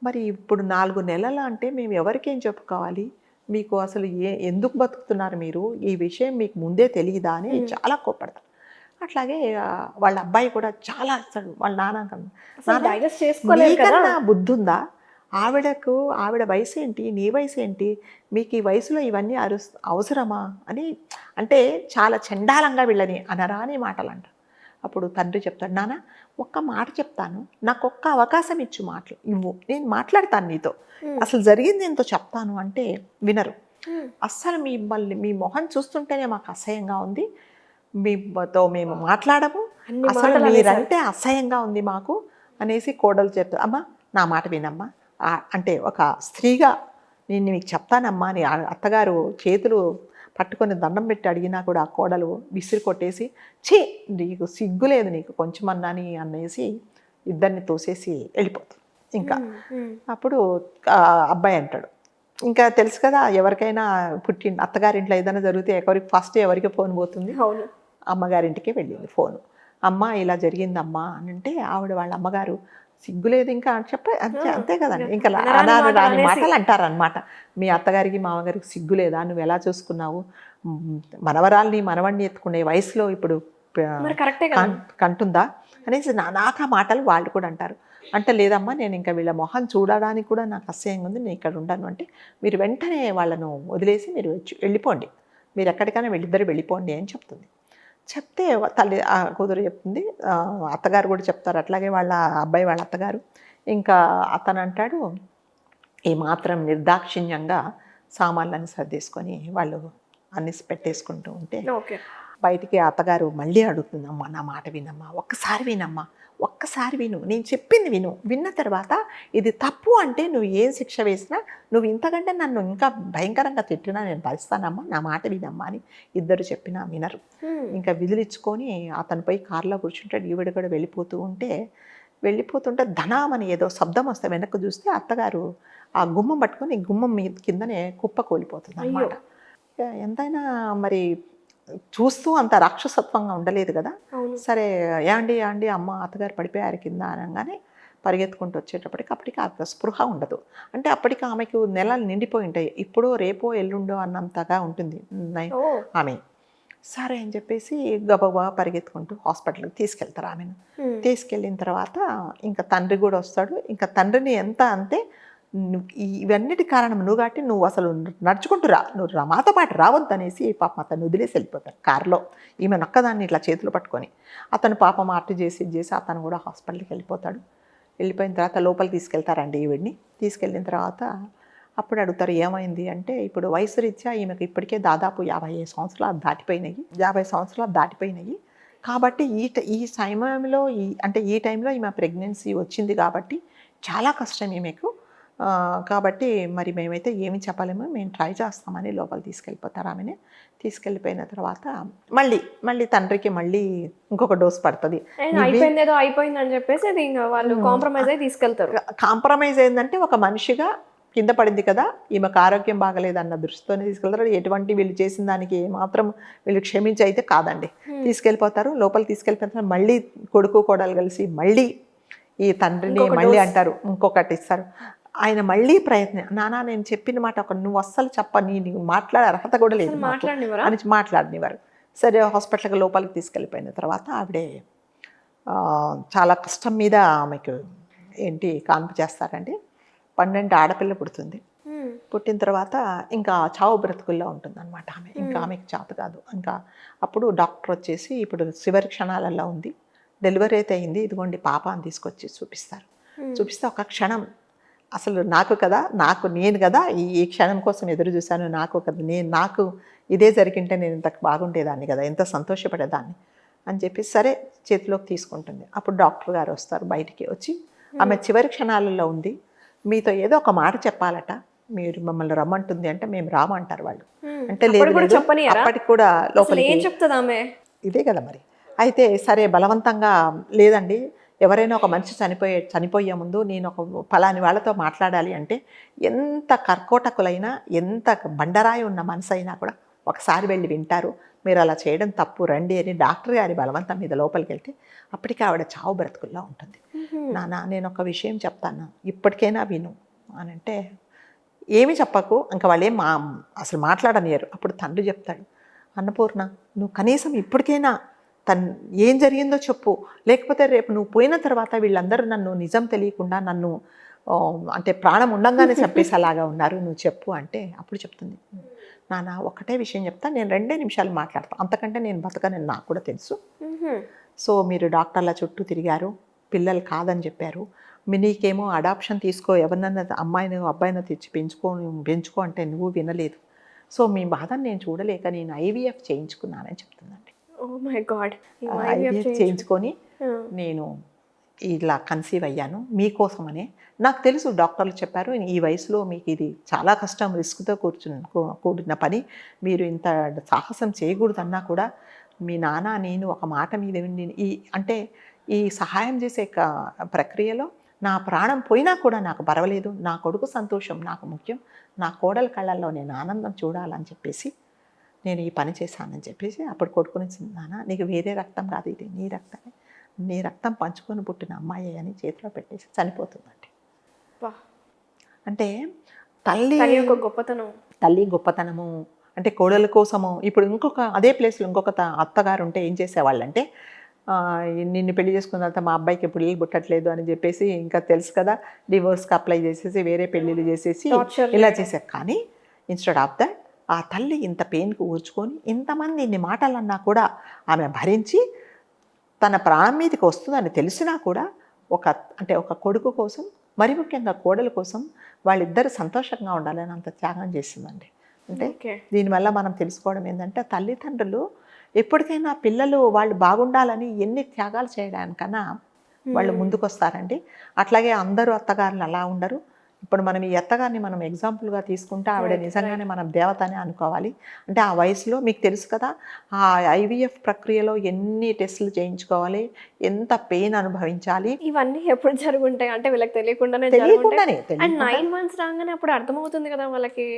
మరి ఇప్పుడు 4 నెలలు అంటే మేము ఎవరికేం చెప్పుకోవాలి, మీకు అసలు ఎందుకు బతుకుతున్నారు మీరు, ఈ విషయం మీకు ముందే తెలియదా అని చాలా కోపడతారు. అట్లాగే వాళ్ళ అబ్బాయి కూడా చాలా అసలు వాళ్ళ నాన్న బుద్ధి ఉందా, ఆవిడ వయసు ఏంటి, నీ వయసు ఏంటి, మీకు ఈ వయసులో ఇవన్నీ అవసరమా అని అంటే చాలా చండాలంగా వీళ్ళని అనరాని మాటలు అంట. అప్పుడు తండ్రి చెప్తాడు, నాన్న ఒక్క మాట చెప్తాను, నాకు ఒక్క అవకాశం ఇవ్వు, నేను మాట్లాడతాను నీతో, అసలు జరిగింది ఎంతో చెప్తాను అంటే వినరు. అస్సలు మీ మొహం చూస్తుంటేనే మాకు అసహ్యంగా ఉంది, మీతో మేము మాట్లాడము, అసలు మీరంటే అసహ్యంగా ఉంది మాకు అనేసి కోడలు చెప్తా. అమ్మ నా మాట వినమ్మా, అంటే ఒక స్త్రీగా నేను మీకు చెప్తానమ్మా అని అత్తగారు చేతులు పట్టుకొని దండం పెట్టి అడిగినా కూడా ఆ కోడలు విసిరి కొట్టేసి, ఛీ నీకు సిగ్గు లేదు నీకు కొంచెమన్నా అని అనేసి ఇద్దరిని తోసేసి వెళ్ళిపోతుంది. ఇంకా అప్పుడు అబ్బాయి అంటాడు, ఇంకా తెలుసు కదా ఎవరికైనా అత్తగారింట్లో ఏదైనా జరిగితే ఎవరికి ఫోన్ పోతుంది, అమ్మగారింటికే వెళ్ళింది ఫోను. అమ్మ ఇలా జరిగిందమ్మా అని అంటే వాళ్ళ అమ్మగారు సిగ్గులేదు ఇంకా అంతే కదండి, ఇంకా రాని మాటలు అంటారనమాట. మీ అత్తగారికి మామగారికి సిగ్గులేదా, నువ్వు ఎలా చూసుకున్నావు, మనవడిని ఎత్తుకునే వయసులో ఇప్పుడు కంటుందా అనేసి నాకా మాటలు వాళ్ళు కూడా అంటారు. అంటే లేదమ్మా నేను ఇంకా వీళ్ళ మొహం చూడడానికి కూడా నాకు అసహ్యంగా ఉంది, నేను ఇక్కడ ఉండను అంటే, మీరు వెంటనే వాళ్ళను వదిలేసి మీరు వెళ్ళిపోండి, మీరు ఎక్కడికైనా వీళ్ళిద్దరు వెళ్ళిపోండి అని చెప్తుంది. చెప్తే తల్లి కూతురు చెప్తుంది, అత్తగారు కూడా చెప్తారు అట్లాగే వాళ్ళ అబ్బాయి వాళ్ళ అత్తగారు. ఇంకా అతను అంటాడు, ఏమాత్రం నిర్దాక్షిణ్యంగా సామాన్లను సర్దేసుకొని వాళ్ళు అన్ని పెట్టేసుకుంటూ ఉంటే బయటికి అత్తగారు మళ్ళీ అడుగుతుంది, అమ్మ నా మాట వినమ్మా, ఒక్కసారి విను, నేను చెప్పింది విన్న తర్వాత ఇది తప్పు అంటే నువ్వు ఏం శిక్ష వేసినా, నువ్వు ఇంతకంటే నన్ను ఇంకా భయంకరంగా తిట్టినా నేను భరిస్తానమ్మా, నా మాట వినమ్మా అని ఇద్దరు చెప్పినా వినరు. ఇంకా విదిలించుకొని అతను పోయి కారులో కూర్చుంటాడు, ఈవిడ కూడా వెళ్ళిపోతుంటే ధనామని ఏదో శబ్దం వస్తే వెనక్కి చూస్తే అత్తగారు ఆ గుమ్మం పట్టుకొని గుమ్మం మీద కిందనే కుప్ప కూలిపోతుంది అన్నమాట. ఎంతైనా మరి చూస్తూ అంత రాక్షసత్వంగా ఉండలేదు కదా. సరే యాండి అమ్మ అత్తగారు పడిపోయారు కింద అనగానే పరిగెత్తుకుంటూ అప్పటికి అంత స్పృహ ఉండదు. అంటే అప్పటికి ఆమెకు నెలలు నిండిపోయి ఉంటాయి, ఇప్పుడో రేపో ఎల్లుండో అన్నంతగా ఉంటుంది ఆమె. సరే అని చెప్పేసి గబగబా పరిగెత్తుకుంటూ హాస్పిటల్కి తీసుకెళ్తారు ఆమెను. తీసుకెళ్ళిన తర్వాత ఇంకా తండ్రి కూడా వస్తాడు. ఇంకా తండ్రిని ఎంత అంటే, ఇవన్నిటి కారణం నువ్వు కాబట్టి నువ్వు అసలు నడుచుకుంటూ నువ్వు మాతో పాటు రావద్దు అనేసి పాపం అతను వదిలేసి వెళ్ళిపోతారు కారులో, ఈమె నొక్కదాన్ని ఇట్లా చేతులు పట్టుకొని. అతను పాపం ఆర్ట్ చేసి అతను కూడా హాస్పిటల్కి వెళ్ళిపోతాడు. వెళ్ళిపోయిన తర్వాత లోపలికి తీసుకెళ్తారండి ఈవిడిని. తీసుకెళ్ళిన తర్వాత అప్పుడు అడుగుతారు ఏమైంది అంటే, ఇప్పుడు వయసు రీత్యా ఈమెకు ఇప్పటికే దాదాపు 50 సంవత్సరాలు దాటిపోయినాయి కాబట్టి ఈ సమయంలో ఈ టైంలో ఈమె ప్రెగ్నెన్సీ వచ్చింది కాబట్టి చాలా కష్టం ఈమెకు. కాబట్టి మరి మేమైతే ఏమి చెప్పలేము, మేము ట్రై చేస్తామని లోపల తీసుకెళ్ళిపోతారు ఆమెని. తీసుకెళ్ళిపోయిన తర్వాత మళ్ళీ తండ్రికి మళ్ళీ ఇంకొక డోస్ పడుతుంది.
అయిపోయిందని చెప్పేసి వాళ్ళు కాంప్రమైజ్ అయి తీసుకెళ్తారు.
కాంప్రమైజ్ ఏంటంటే, ఒక మనిషిగా కింద పడింది కదా, ఈమెకు ఆరోగ్యం బాగలేదన్న దృష్టితోనే తీసుకెళ్తారు. ఎటువంటి వీళ్ళు చేసిన దానికి మాత్రం వీళ్ళు క్షమించి అయితే కాదండి, తీసుకెళ్ళిపోతారు. లోపలికి తీసుకెళ్ళిపోతారు. మళ్ళీ కొడుకు కోడలు కలిసి మళ్ళీ ఈ తండ్రిని మళ్ళీ అంటారు, ఇంకొకటి ఇస్తారు. ఆయన మళ్ళీ నానా నేను చెప్పిన మాట నువ్వు అస్సలు నీకు మాట్లాడే అర్హత కూడా లేదు అని మాట్లాడనివారు. సరే హాస్పిటల్కి లోపలికి తీసుకెళ్ళిపోయిన తర్వాత ఆవిడే చాలా కష్టం మీద ఆమెకు ఏంటి కాన్పు చేస్తారండి. 12 ఆడపిల్ల పుడుతుంది. పుట్టిన తర్వాత ఇంకా చావు బ్రతుకుల్లో ఉంటుందన్నమాట ఆమె. ఇంకా ఆమెకు చేత కాదు. ఇంకా అప్పుడు డాక్టర్ వచ్చేసి ఇప్పుడు చివరి క్షణాలలో ఉంది, డెలివరీ అయితే అయింది, ఇదిగోండి పాప అని తీసుకొచ్చి చూపిస్తారు. చూపిస్తే ఒక క్షణం అసలు నేను కదా ఈ క్షణం కోసం ఎదురు చూశాను, నాకు ఇదే జరిగింటే నేను ఇంత బాగుండేదాన్ని కదా, ఎంత సంతోషపడేదాన్ని అని చెప్పి సరే చేతిలోకి తీసుకుంటుంది. అప్పుడు డాక్టర్ గారు వస్తారు, బయటికి వచ్చి ఆమె చివరి క్షణాలలో ఉంది, మీతో ఏదో ఒక మాట చెప్పాలట, మీరు మమ్మల్ని రమ్మంటుంది అంటే మేము రామంటారు వాళ్ళు. అంటే లేదు అప్పటికి కూడా లోపలికి
ఏం చెప్తుంది ఆమె,
ఇదే కదా మరి. అయితే సరే బలవంతంగా లేదండి, ఎవరైనా ఒక మనిషి చనిపోయే ముందు నేను ఒక ఫలాని వాళ్ళతో మాట్లాడాలి అంటే ఎంత కర్కోటకులైనా ఎంత బండరాయి ఉన్న మనసు అయినా కూడా ఒకసారి వెళ్ళి వింటారు, మీరు అలా చేయడం తప్పు, రండి అని డాక్టర్ గారి బలవంతం మీద లోపలికి వెళ్తే అప్పటికి ఆవిడ చావు బ్రతుకుల్లో ఉంటుంది. నాన్న నేను ఒక విషయం చెప్తాను, ఇప్పటికైనా విను అని అంటే ఏమి చెప్పకు, ఇంకా వాళ్ళేం అసలు మాట్లాడనియరు. అప్పుడు తండ్రి చెప్తాడు, అన్నపూర్ణ నువ్వు కనీసం ఇప్పటికైనా ఏం జరిగిందో చెప్పు, లేకపోతే రేపు నువ్వు పోయిన తర్వాత వీళ్ళందరూ నన్ను నిజం తెలియకుండా నన్ను అంటే ప్రాణం ఉండంగానే చంపేసేలాగా ఉన్నారు, నువ్వు చెప్పు అంటే అప్పుడు చెప్తుంది, నాన్న ఒకటే విషయం చెప్తా, నేను 2 నిమిషాలు మాట్లాడతాను, అంతకంటే నేను బతకనని నాకు కూడా తెలుసు. సో మీరు డాక్టర్ల చుట్టూ తిరిగారు, పిల్లలు కాదని చెప్పారు, నీకేమో అడాప్షన్ తీసుకో, ఎవరినన్నా అమ్మాయిని అబ్బాయిని తెచ్చి పెంచుకో అంటే నువ్వు వినలేదు. సో మీ బాధను నేను చూడలేక నేను IVF చేయించుకున్నానని చెప్తుందండి.
ఓ మై గాడ్.
IVF చేయించుకొని నేను ఇలా కన్సీవ్ అయ్యాను మీకోసమనే. నాకు తెలుసు డాక్టర్లు చెప్పారు ఈ వయసులో మీకు ఇది చాలా కష్టం, రిస్క్తో కూడిన పని, మీరు ఇంత సాహసం చేయకూడదన్నా కూడా మీ నాన్న నేను ఒక మాట మీద ఈ సహాయం చేసే ప్రక్రియలో నా ప్రాణం పోయినా కూడా నాకు పర్వాలేదు, నా కొడుకు సంతోషం నాకు ముఖ్యం, నా కోడల కళ్ళల్లో నేను ఆనందం చూడాలని చెప్పేసి నేను ఈ పని చేశానని చెప్పేసి అప్పుడు కొడుకుని, నాన్న నీకు వేరే రక్తం కాదు, ఇది నీ రక్తమే, నీ రక్తం పంచుకొని పుట్టిన అమ్మాయి అని చేతిలో పెట్టేసి చనిపోతుందండి. అంటే తల్లి గొప్పతనము అంటే కోడల కోసము. ఇప్పుడు ఇంకొక అదే ప్లేస్లో ఇంకొక అత్తగారు ఉంటే ఏం చేసేవాళ్ళంటే, నిన్ను పెళ్లి చేసుకున్న తర్వాత మా అబ్బాయికి పిల్లలు పుట్టట్లేదు అని చెప్పేసి ఇంకా తెలుసు కదా, డివోర్స్కి అప్లై చేసేసి వేరే పెళ్ళిళ్ళు చేసేసి ఇలా చేశారు. కానీ ఇన్స్టెడ్ ఆఫ్ దట్ ఆ తల్లి ఇంత పెయిన్కి ఊర్చుకొని ఇంతమంది ఇన్ని మాటలన్నా కూడా ఆమె భరించి తన ప్రాణం మీదకి వస్తుందని తెలిసినా కూడా ఒక కొడుకు కోసం, మరి ముఖ్యంగా కోడల కోసం వాళ్ళిద్దరు సంతోషంగా ఉండాలని అంత త్యాగం చేసిందండి. అంటే దీనివల్ల మనం తెలుసుకోవడం ఏంటంటే తల్లిదండ్రులు ఎప్పటికైనా పిల్లలు వాళ్ళు బాగుండాలని ఎన్ని త్యాగాలు చేయడానికన్నా వాళ్ళు ముందుకొస్తారండి. అట్లాగే అందరూ అత్తగారులు అలా ఉండరు. ఇప్పుడు మనం ఈ అత్తగారిని మనం ఎగ్జాంపుల్గా తీసుకుంటే ఆవిడ నిజంగానే మనం దేవతనే అనుకోవాలి. అంటే ఆ వయసులో మీకు తెలుసు కదా, ఆ IVF ప్రక్రియలో ఎన్ని టెస్టులు చేయించుకోవాలి, ఎంత పెయిన్ అనుభవించాలి,
ఇవన్నీ ఎప్పుడు జరుగుంటాయి అంటే వీళ్ళకి తెలియకుండానే. అండ్ 9 months రాగానే అప్పుడు అర్థమవుతుంది కదా వాళ్ళకి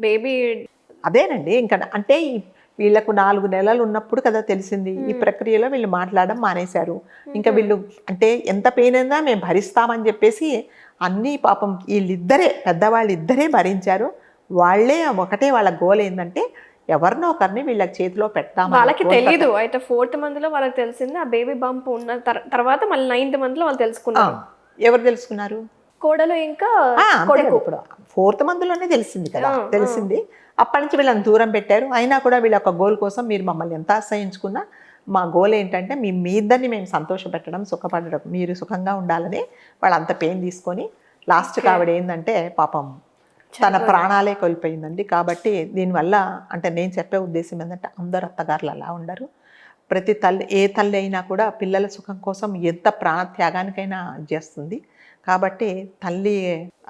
బేబీ.
అదేనండి ఇంకా అంటే వీళ్ళకు 4 నెలలు ఉన్నప్పుడు కదా తెలిసింది. ఈ ప్రక్రియలో వీళ్ళు మాట్లాడడం మానేశారు. ఇంకా వీళ్ళు అంటే ఎంత పెయిన్ అయినా మేము భరిస్తామని చెప్పేసి అన్నీ పాపం వీళ్ళిద్దరే పెద్దవాళ్ళు ఇద్దరే భరించారు. వాళ్ళే ఒకటే వాళ్ళ గోల్ ఏంటంటే ఎవరినో ఒకరిని వీళ్ళకి చేతిలో పెడతాం.
వాళ్ళకి తెలియదు అయితే 4th month లో వాళ్ళకి తెలిసింది ఆ బేబీ బంప్ ఉన్న తర్వాత మళ్ళీ 9th month లో వాళ్ళు తెలుసుకున్నారు.
ఎవరు తెలుసుకున్నారు?
కోడలు ఇంకా
ఇప్పుడు 4th month లోనే తెలిసింది కదా, తెలిసింది. అప్పటి నుంచి వీళ్ళని దూరం పెట్టారు. అయినా కూడా వీళ్ళ ఒక గోల్ కోసం మీరు మమ్మల్ని ఎంత ఆశ్రయించుకున్నా మా గోల్ ఏంటంటే మీ ఇద్దరిని మేము సంతోషపెట్టడం, సుఖపడడం, మీరు సుఖంగా ఉండాలని వాళ్ళు అంత పెయిన్ తీసుకొని లాస్ట్కి ఆవిడ ఏంటంటే పాపం తన ప్రాణాలే కోల్పోయిందండి. కాబట్టి దీనివల్ల అంటే నేను చెప్పే ఉద్దేశం ఏంటంటే అందరు అత్తగారులు అలా ఉండరు. ప్రతి తల్లి ఏ తల్లి అయినా కూడా పిల్లల సుఖం కోసం ఎంత ప్రాణత్యాగానికైనా చేస్తుంది. కాబట్టి తల్లి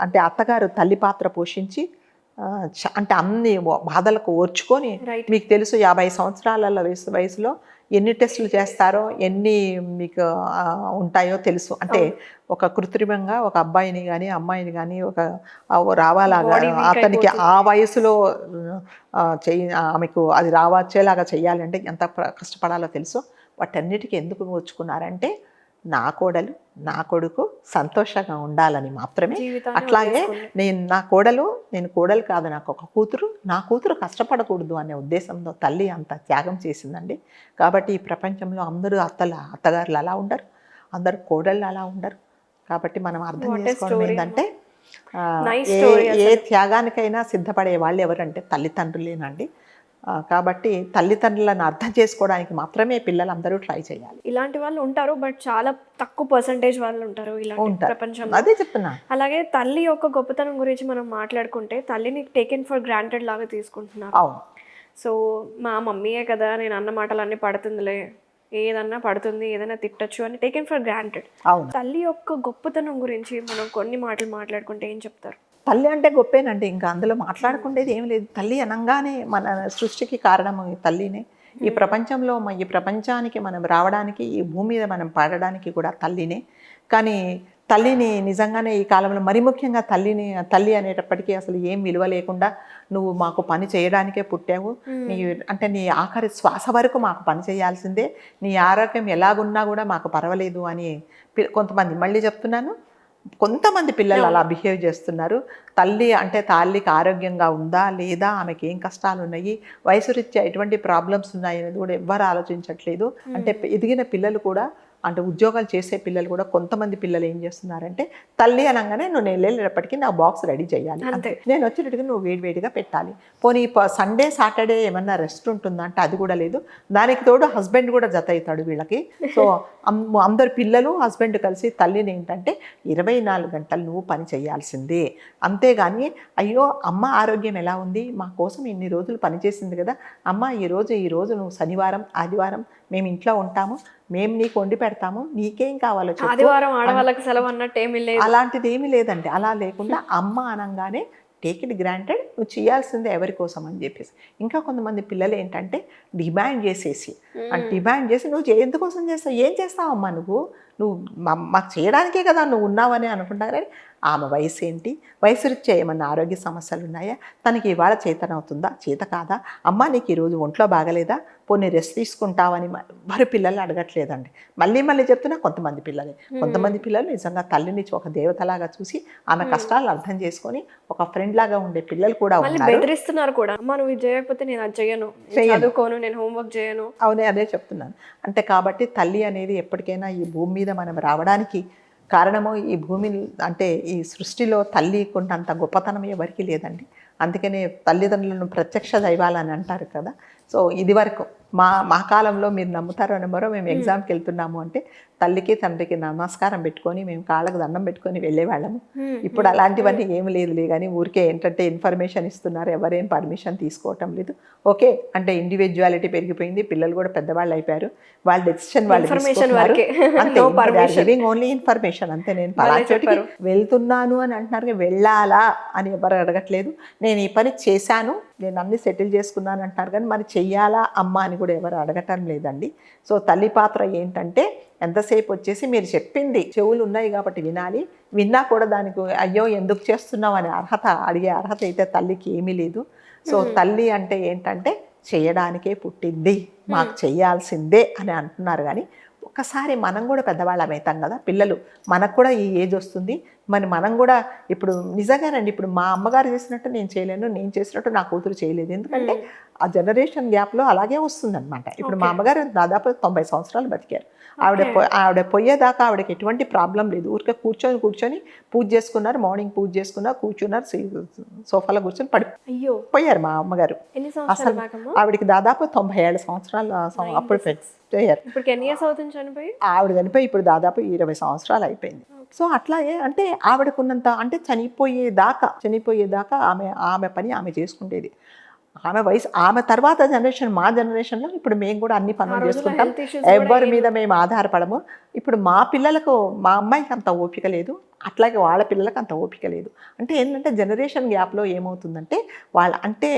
అంటే అత్తగారు తల్లి పాత్ర పోషించి అంటే అన్ని బాధలకు ఓర్చుకొని, మీకు తెలుసు 50 సంవత్సరాల వయసులో ఎన్ని టెస్టులు చేస్తారో ఎన్ని మీకు ఉంటాయో తెలుసు. అంటే ఒక కృత్రిమంగా ఒక అబ్బాయిని కానీ అమ్మాయిని కానీ రావాలాగా అతనికి ఆ వయసులో ఆమెకు అది రావచ్చేలాగా చేయాలంటే ఎంత కష్టపడాలో తెలుసు. వాటన్నిటికీ ఎందుకు ఓర్చుకున్నారంటే నా కోడలు నా కొడుకు సంతోషంగా ఉండాలని మాత్రమే.
జీవితాన్ని
అట్లాగే
వదిలేసుకుంది.
నేను కోడలు కాదు, నాకు ఒక కూతురు, నా కూతురు కష్టపడకూడదు అనే ఉద్దేశంతో తల్లి అంత త్యాగం చేసిందండి. కాబట్టి ఈ ప్రపంచంలో అందరూ అత్తగారులు అలా ఉండరు, అందరు కోడళ్ళు అలా ఉండరు. కాబట్టి మనం అర్థం
What a
చేసుకోవడం
story,
ఏంటంటే
Nice
ఏ
story
ఏ త్యాగానికైనా సిద్ధపడే వాళ్ళు ఎవరంటే తల్లిదండ్రులేనండి. కాబట్టి తల్లిదండ్రులను అర్థం చేసుకోవడానికి మాత్రమే పిల్లలందరూ ట్రై చేయాలి.
ఇలాంటి వాళ్ళు ఉంటారు, బట్ చాలా తక్కువ పర్సంటేజ్ వాళ్ళు ఉంటారు ఇలాంటి
ఉంటారు.
ప్రపంచంలో.
అదే చెప్తున్నా.
అలాగే తల్లి యొక్క గొప్పతనం గురించి మనం మాట్లాడుకుంటే తల్లిని టేకెన్ ఫర్ గ్రాంటెడ్ లాగా తీసుకుంటున్నారు.
అవును.
సో మా మమ్మీయే కదా, నేను అన్న మాటలన్నీ పడుతుందిలే, ఏదన్నా పడుతుంది, ఏదైనా తిట్టచ్చు అని టేకెన్ ఫర్ గ్రాంటెడ్.
అవును.
తల్లి యొక్క గొప్పతనం గురించి మనం కొన్ని మాటలు మాట్లాడుకుంటే ఏం చెప్తారు?
తల్లి అంటే గొప్పేనండి, ఇంకా అందులో మాట్లాడుకునేది ఏం లేదు. తల్లి అనగానే మన సృష్టికి కారణం ఈ తల్లినే. ఈ ప్రపంచంలో ఈ ప్రపంచానికి మనం రావడానికి, ఈ భూమి మీద మనం పాడడానికి కూడా తల్లినే. కానీ తల్లిని నిజంగానే ఈ కాలంలో మరి ముఖ్యంగా తల్లి అనేటప్పటికీ అసలు ఏం విలువ లేకుండా, నువ్వు మాకు పని చేయడానికే పుట్టావు, నీ ఆఖరి శ్వాస వరకు మాకు పని చేయాల్సిందే, నీ ఆరోగ్యం ఎలాగున్నా కూడా మాకు పర్వాలేదు అని కొంతమంది, మళ్ళీ చెప్తున్నాను, కొంతమంది పిల్లలు అలా బిహేవ్ చేస్తున్నారు. తల్లికి ఆరోగ్యంగా ఉందా లేదా, ఆమెకి ఏం కష్టాలు ఉన్నాయి, వయసు రీత్యా ఎటువంటి ప్రాబ్లమ్స్ ఉన్నాయి అనేది కూడా ఎవ్వరు ఆలోచించట్లేదు. అంటే ఎదిగిన పిల్లలు కూడా, అంటే ఉద్యోగాలు చేసే పిల్లలు కూడా, కొంతమంది పిల్లలు ఏం చేస్తున్నారంటే తల్లి అనగానే నేను వెళ్ళేటప్పటికీ నా బాక్స్ రెడీ చేయాలి, నేను వచ్చేటట్టుగా నువ్వు వేడివేడిగా పెట్టాలి. పోనీ సండే సాటర్డే ఏమన్నా రెస్ట్ ఉంటుందా అంటే అది కూడా లేదు. దానికి తోడు హస్బెండ్ కూడా జత అవుతాడు వీళ్ళకి. సో అందరు పిల్లలు హస్బెండ్ కలిసి తల్లిని ఏంటంటే 24 గంటలు నువ్వు పని చేయాల్సిందే. అంతేగాని అయ్యో అమ్మ ఆరోగ్యం ఎలా ఉంది, మా కోసం ఇన్ని రోజులు పనిచేసింది కదా అమ్మ, ఈరోజు నువ్వు శనివారం ఆదివారం మేము ఇంట్లో ఉంటాము, మేము నీకు వండి పెడతాము, నీకేం కావాలో చెప్పు.
ఆదివారం ఆడవాళ్ళకి సెలవు అన్నట్టు ఏమీ లేదు.
అలాంటిది ఏమీ లేదండి. అలా లేకుండా అమ్మ అనగానే టేక్ ఇట్ గ్రాంటెడ్, నువ్వు చేయాల్సిందే ఎవరి కోసం అని చెప్పేసి. ఇంకా కొంతమంది పిల్లలు ఏంటంటే డిమాండ్ చేసేసి, డిమాండ్ చేసి నువ్వు ఎందుకోసం చేస్తావు, ఏం చేస్తావమ్మా నువ్వు మాకు చేయడానికే కదా నువ్వు ఉన్నావని అనుకుంటారు. ఆమె వయసు ఏంటి, వయసు రీత్యా ఏమన్నా ఆరోగ్య సమస్యలు ఉన్నాయా, తనకి ఇవాళ చేతనవుతుందా, చేత కాదా, అమ్మ నీకు ఈరోజు ఒంట్లో బాగలేదా, పోనీ రెస్ట్ తీసుకుంటావని మరి పిల్లలు అడగట్లేదండి. మళ్ళీ చెప్తున్నా, కొంతమంది పిల్లలు నిజంగా తల్లిని ఒక దేవతలాగా చూసి ఆమె కష్టాలు అర్థం చేసుకొని ఒక ఫ్రెండ్ లాగా ఉండే పిల్లలు కూడా ఉన్నారు.
బెదిరిస్తున్నారు కూడా, అమ్మ నువ్వు ఇది చేయకపోతే నేను అది చేయను, చదువుకోను, నేను హోంవర్క్ చేయను.
అవునే, అదే చెప్తున్నాను. అంటే కాబట్టి తల్లి అనేది ఎప్పటికైనా ఈ భూమి మీద మనం రావడానికి కారణము, ఈ భూమి అంటే ఈ సృష్టిలో తల్లికున్నంత గొప్పతనం ఎవరికి లేదండి. అందుకనే తల్లిదండ్రులను ప్రత్యక్ష దైవాలని అంటారు కదా. సో ఇది వరకు మా కాలంలో, మీరు నమ్ముతారో నమ్మరో, మేము ఎగ్జామ్కి వెళ్తున్నాము అంటే తల్లికి తండ్రికి నమస్కారం పెట్టుకొని మేము కాళ్ళకు దండం పెట్టుకొని వెళ్ళేవాళ్ళము. ఇప్పుడు అలాంటివన్నీ ఏమి లేదులే, కానీ ఊరికే ఏంటంటే ఇన్ఫర్మేషన్ ఇస్తున్నారు, ఎవరేం పర్మిషన్ తీసుకోవటం లేదు. ఓకే అంటే ఇండివిజువాలిటీ పెరిగిపోయింది, పిల్లలు కూడా పెద్దవాళ్ళు అయిపోయారు, వాళ్ళ డెసిషన్ వాళ్ళు తీసుకుంటున్నారు అంతే. గివింగ్ ఓన్లీ ఇన్ఫర్మేషన్ అంతే. నేను పలానా చోటికి వెళ్తున్నాను అని అంటున్నారు, వెళ్ళాలా అని ఎవరు అడగట్లేదు. నేను ఈ పని చేశాను, నేను అన్ని సెటిల్ చేసుకున్నాను అంటున్నారు, కానీ మరి చెయ్యాలా అమ్మ అని కూడా ఎవరు అడగటం లేదండి. సో తల్లి పాత్ర ఏంటంటే ఎంతసేపు వచ్చేసి మీరు చెప్పింది చెవులు ఉన్నాయి కాబట్టి వినాలి, విన్నా కూడా దానికి అయ్యో ఎందుకు చేస్తున్నావు అనే అడిగే అర్హత అయితే తల్లికి ఏమీ లేదు. సో తల్లి అంటే ఏంటంటే చేయడానికే పుట్టింది, మాకు చెయ్యాల్సిందే అని అంటున్నారు. కానీ ఒక్కసారి మనం కూడా పెద్దవాళ్ళం అవుతాం కదా, పిల్లలు మనకు కూడా ఈ ఏజ్ వస్తుంది, మరి మనం కూడా ఇప్పుడు నిజంగానండి, ఇప్పుడు మా అమ్మగారు చేసినట్టు నేను చేయలేను, నేను చేసినట్టు నా కూతురు చేయలేదు. ఎందుకంటే ఆ జనరేషన్ గ్యాప్లో అలాగే వస్తుందన్నమాట. ఇప్పుడు మా అమ్మగారు దాదాపు 90 సంవత్సరాలు బతికారు. ఆవిడ పోయేదాకా ఆవిడకి ఎటువంటి ప్రాబ్లం లేదు, ఊరికే కూర్చొని పూజ చేసుకున్నారు, మార్నింగ్ పూజ చేసుకున్నారు, కూర్చున్నారు, సోఫాలో కూర్చొని పోయారు మా అమ్మగారు. అసలు ఆవిడకి దాదాపు 97 సంవత్సరాలు అప్పుడు పోయారు. ఆవిడ చనిపోయి ఇప్పుడు దాదాపు 20 సంవత్సరాలు అయిపోయింది. సో అట్లాగే అంటే ఆవిడకున్నంత, అంటే చనిపోయేదాకా ఆమె పని ఆమె చేసుకుంటేది. ఆమె వయసు, ఆమె తర్వాత జనరేషన్, మా జనరేషన్లో ఇప్పుడు మేము కూడా అన్ని పనులు చేసుకుంటాం, ఎవరి మీద మేము ఆధారపడము. ఇప్పుడు మా పిల్లలకు, మా అమ్మాయికి అంత ఓపిక లేదు, అట్లాగే వాళ్ళ పిల్లలకు అంత ఓపిక లేదు. అంటే ఏంటంటే జనరేషన్ గ్యాప్లో ఏమవుతుందంటే అంటే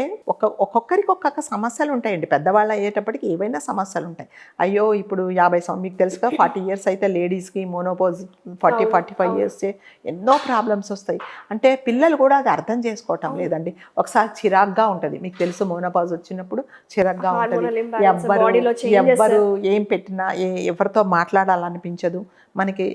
ఒక్కొక్కరికి ఒక్కొక్క సమస్యలు ఉంటాయండి. పెద్దవాళ్ళు అయ్యేటప్పటికి ఏవైనా సమస్యలు ఉంటాయి. అయ్యో ఇప్పుడు 50 మీకు తెలుసుగా 40 ఇయర్స్ అయితే లేడీస్కి మోనోపోజ్ 45 ఇయర్స్ ఎన్నో ప్రాబ్లమ్స్ వస్తాయి. అంటే పిల్లలు కూడా అది అర్థం చేసుకోవటం లేదండి. ఒకసారి చిరాగ్గా ఉంటుంది, మీకు తెలుసు మోనోపాజ్ వచ్చినప్పుడు చిరాగ్గా ఉంటుంది. ఎవ్వరు ఏం పెట్టినా ఎవరితో మాట్లాడాలనిపించదు మనకి,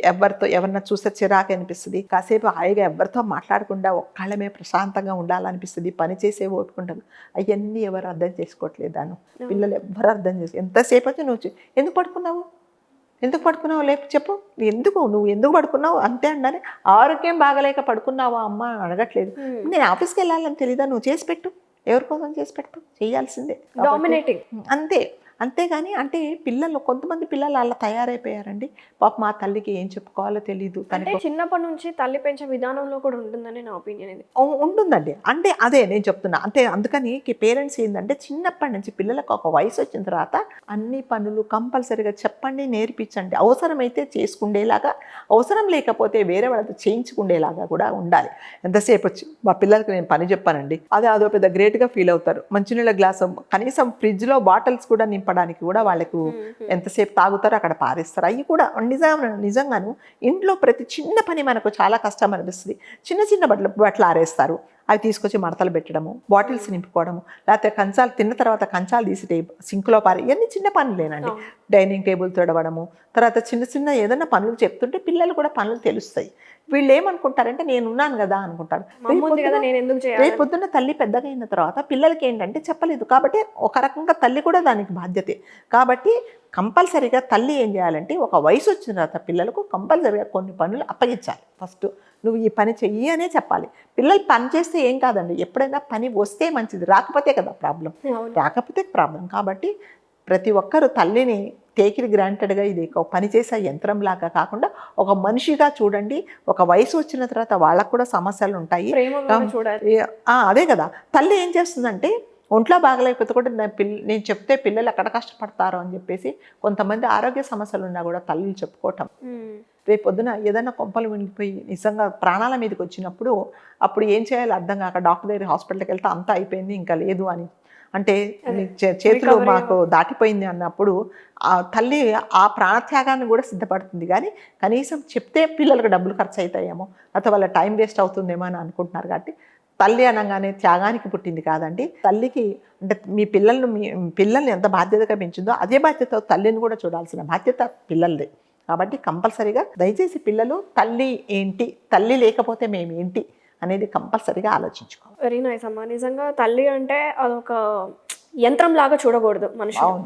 ఎవరన్నా చూస్తే చిరాకు అనిపిస్తుంది. కాసేపు హాయిగా ఎవరితో మాట్లాడకుండా ఒక్కళ్ళమే ప్రశాంతంగా ఉండాలనిపిస్తుంది. పని చేసే ఓపుకుంటాను. అవన్నీ ఎవరు అర్థం చేసుకోవట్లేదాను. పిల్లలు ఎవ్వరు అర్థం చేసి ఎంతసేపు వచ్చి నువ్వు ఎందుకు పడుకున్నావు లేపు చెప్పు, నువ్వు ఎందుకు పడుకున్నావు అంతే అన్నారే. ఆరోగ్యం బాగలేక పడుకున్నావా అమ్మ అని అడగట్లేదు. నేను ఆఫీస్కి వెళ్ళాలని తెలీదా, నువ్వు చేసి పెట్టు, ఎవరి కోసం చేసి పెట్టు, చేయాల్సిందే. అంతేగాని అంటే పిల్లలు కొంతమంది పిల్లలు అలా తయారైపోయారండి. పాప మా తల్లికి ఏం చెప్పుకోవాలో తెలియదు.
తనకి చిన్నప్పటి నుంచి తల్లి పెంచే విధానంలో కూడా ఉంటుందని నా ఒపీనియన్. ఇది
ఉంటుందండి. అంటే అదే నేను చెప్తున్నా. అంటే అందుకని పేరెంట్స్ ఏంటంటే చిన్నప్పటి నుంచి పిల్లలకు ఒక వయసు వచ్చిన తర్వాత అన్ని పనులు కంపల్సరీగా చెప్పండి, నేర్పించండి. అవసరమైతే చేసుకుండేలాగా, అవసరం లేకపోతే వేరే వాళ్ళతో చేయించుకుండేలాగా కూడా ఉండాలి. ఎంతసేపు వచ్చి మా పిల్లలకి నేను పని చెప్పానండి, అదో పెద్ద గ్రేట్గా ఫీల్ అవుతారు. మంచినీళ్ళ గ్లాసు కనీసం ఫ్రిడ్జ్లో బాటిల్స్ కూడా నింపడానికి కూడా వాళ్ళకు ఎంతసేపు తాగుతారో అక్కడ పారేస్తారు. అవి కూడా నిజంగాను ఇంట్లో ప్రతి చిన్న పని మనకు చాలా కష్టం అనిపిస్తుంది. చిన్న బట్టలు ఆరేస్తారు, అవి తీసుకొచ్చి మడతలు పెట్టడము, బాటిల్స్ నింపుకోవడము, లేకపోతే కంచాలు తిన్న తర్వాత కంచాలు తీసి సింక్లో ఇవన్నీ చిన్న పనులేనండి. డైనింగ్ టేబుల్ తొడవడము, తర్వాత చిన్న ఏదైనా పనులు చెప్తుంటే పిల్లలు కూడా పనులు తెలుస్తాయి. వీళ్ళు ఏమనుకుంటారంటే నేనున్నాను కదా అనుకుంటారు. రేపు పొద్దున్న తల్లి పెద్దగా అయిన తర్వాత పిల్లలకి ఏంటంటే చెప్పలేదు కాబట్టి ఒక రకంగా తల్లి కూడా దానికి బాధ్యతే. కాబట్టి కంపల్సరీగా తల్లి ఏం చేయాలంటే ఒక వయసు వచ్చిన తర్వాత పిల్లలకు కంపల్సరీగా కొన్ని పనులు అప్పగించాలి. ఫస్ట్ నువ్వు ఈ పని చెయ్యి అనే చెప్పాలి. పిల్లలు పని చేస్తే ఏం కాదండి, ఎప్పుడైనా పని వస్తే మంచిది, రాకపోతే కదా ప్రాబ్లం. కాబట్టి ప్రతి ఒక్కరు తల్లిని టేకిడ్ గ్రాంటెడ్గా ఇది ఒక పనిచేసే యంత్రంలాగా కాకుండా ఒక మనిషిగా చూడండి. ఒక వయసు వచ్చిన తర్వాత వాళ్ళకు కూడా సమస్యలు ఉంటాయి. అదే కదా, తల్లి ఏం చేస్తుందంటే ఒంట్లో బాగలేకపోతే కూడా నేను చెప్తే పిల్లలు ఎక్కడ కష్టపడతారో అని చెప్పేసి కొంతమంది ఆరోగ్య సమస్యలు ఉన్నా కూడా తల్లిని చెప్పుకోవటం. రేపు పొద్దున ఏదైనా కొంపలు వినిగిపోయి నిజంగా ప్రాణాల మీదకి వచ్చినప్పుడు అప్పుడు ఏం చేయాలో అర్థం కాక డాక్టర్ దగ్గర హాస్పిటల్కి వెళ్తే అంతా అయిపోయింది ఇంకా లేదు అని, అంటే చేతులు మాకు దాటిపోయింది అన్నప్పుడు ఆ తల్లి ఆ ప్రాణత్యాగాన్ని కూడా సిద్ధపడుతుంది. కానీ కనీసం చెప్తే పిల్లలకు డబ్బులు ఖర్చు అవుతాయేమో, లేకపోతే వాళ్ళ టైం వేస్ట్ అవుతుందేమో అని అనుకుంటున్నారు. కాబట్టి తల్లి అనగానే త్యాగానికి పుట్టింది కాదండి. తల్లికి అంటే మీ పిల్లల్ని ఎంత బాధ్యతగా పెంచిందో అదే బాధ్యత తల్లిని కూడా చూడాల్సిన బాధ్యత పిల్లలదే. కాబట్టి కంపల్సరీగా దయచేసి పిల్లలు తల్లి ఏంటి, తల్లి లేకపోతే మేమేంటి అనేది కంపల్సరీగా ఆలోచించుకోవాలి.
వెరీ నైస్ అమ్మా. నిజంగా తల్లి అంటే అదొక యంత్రం లాగా చూడకూడదు. మనుషులు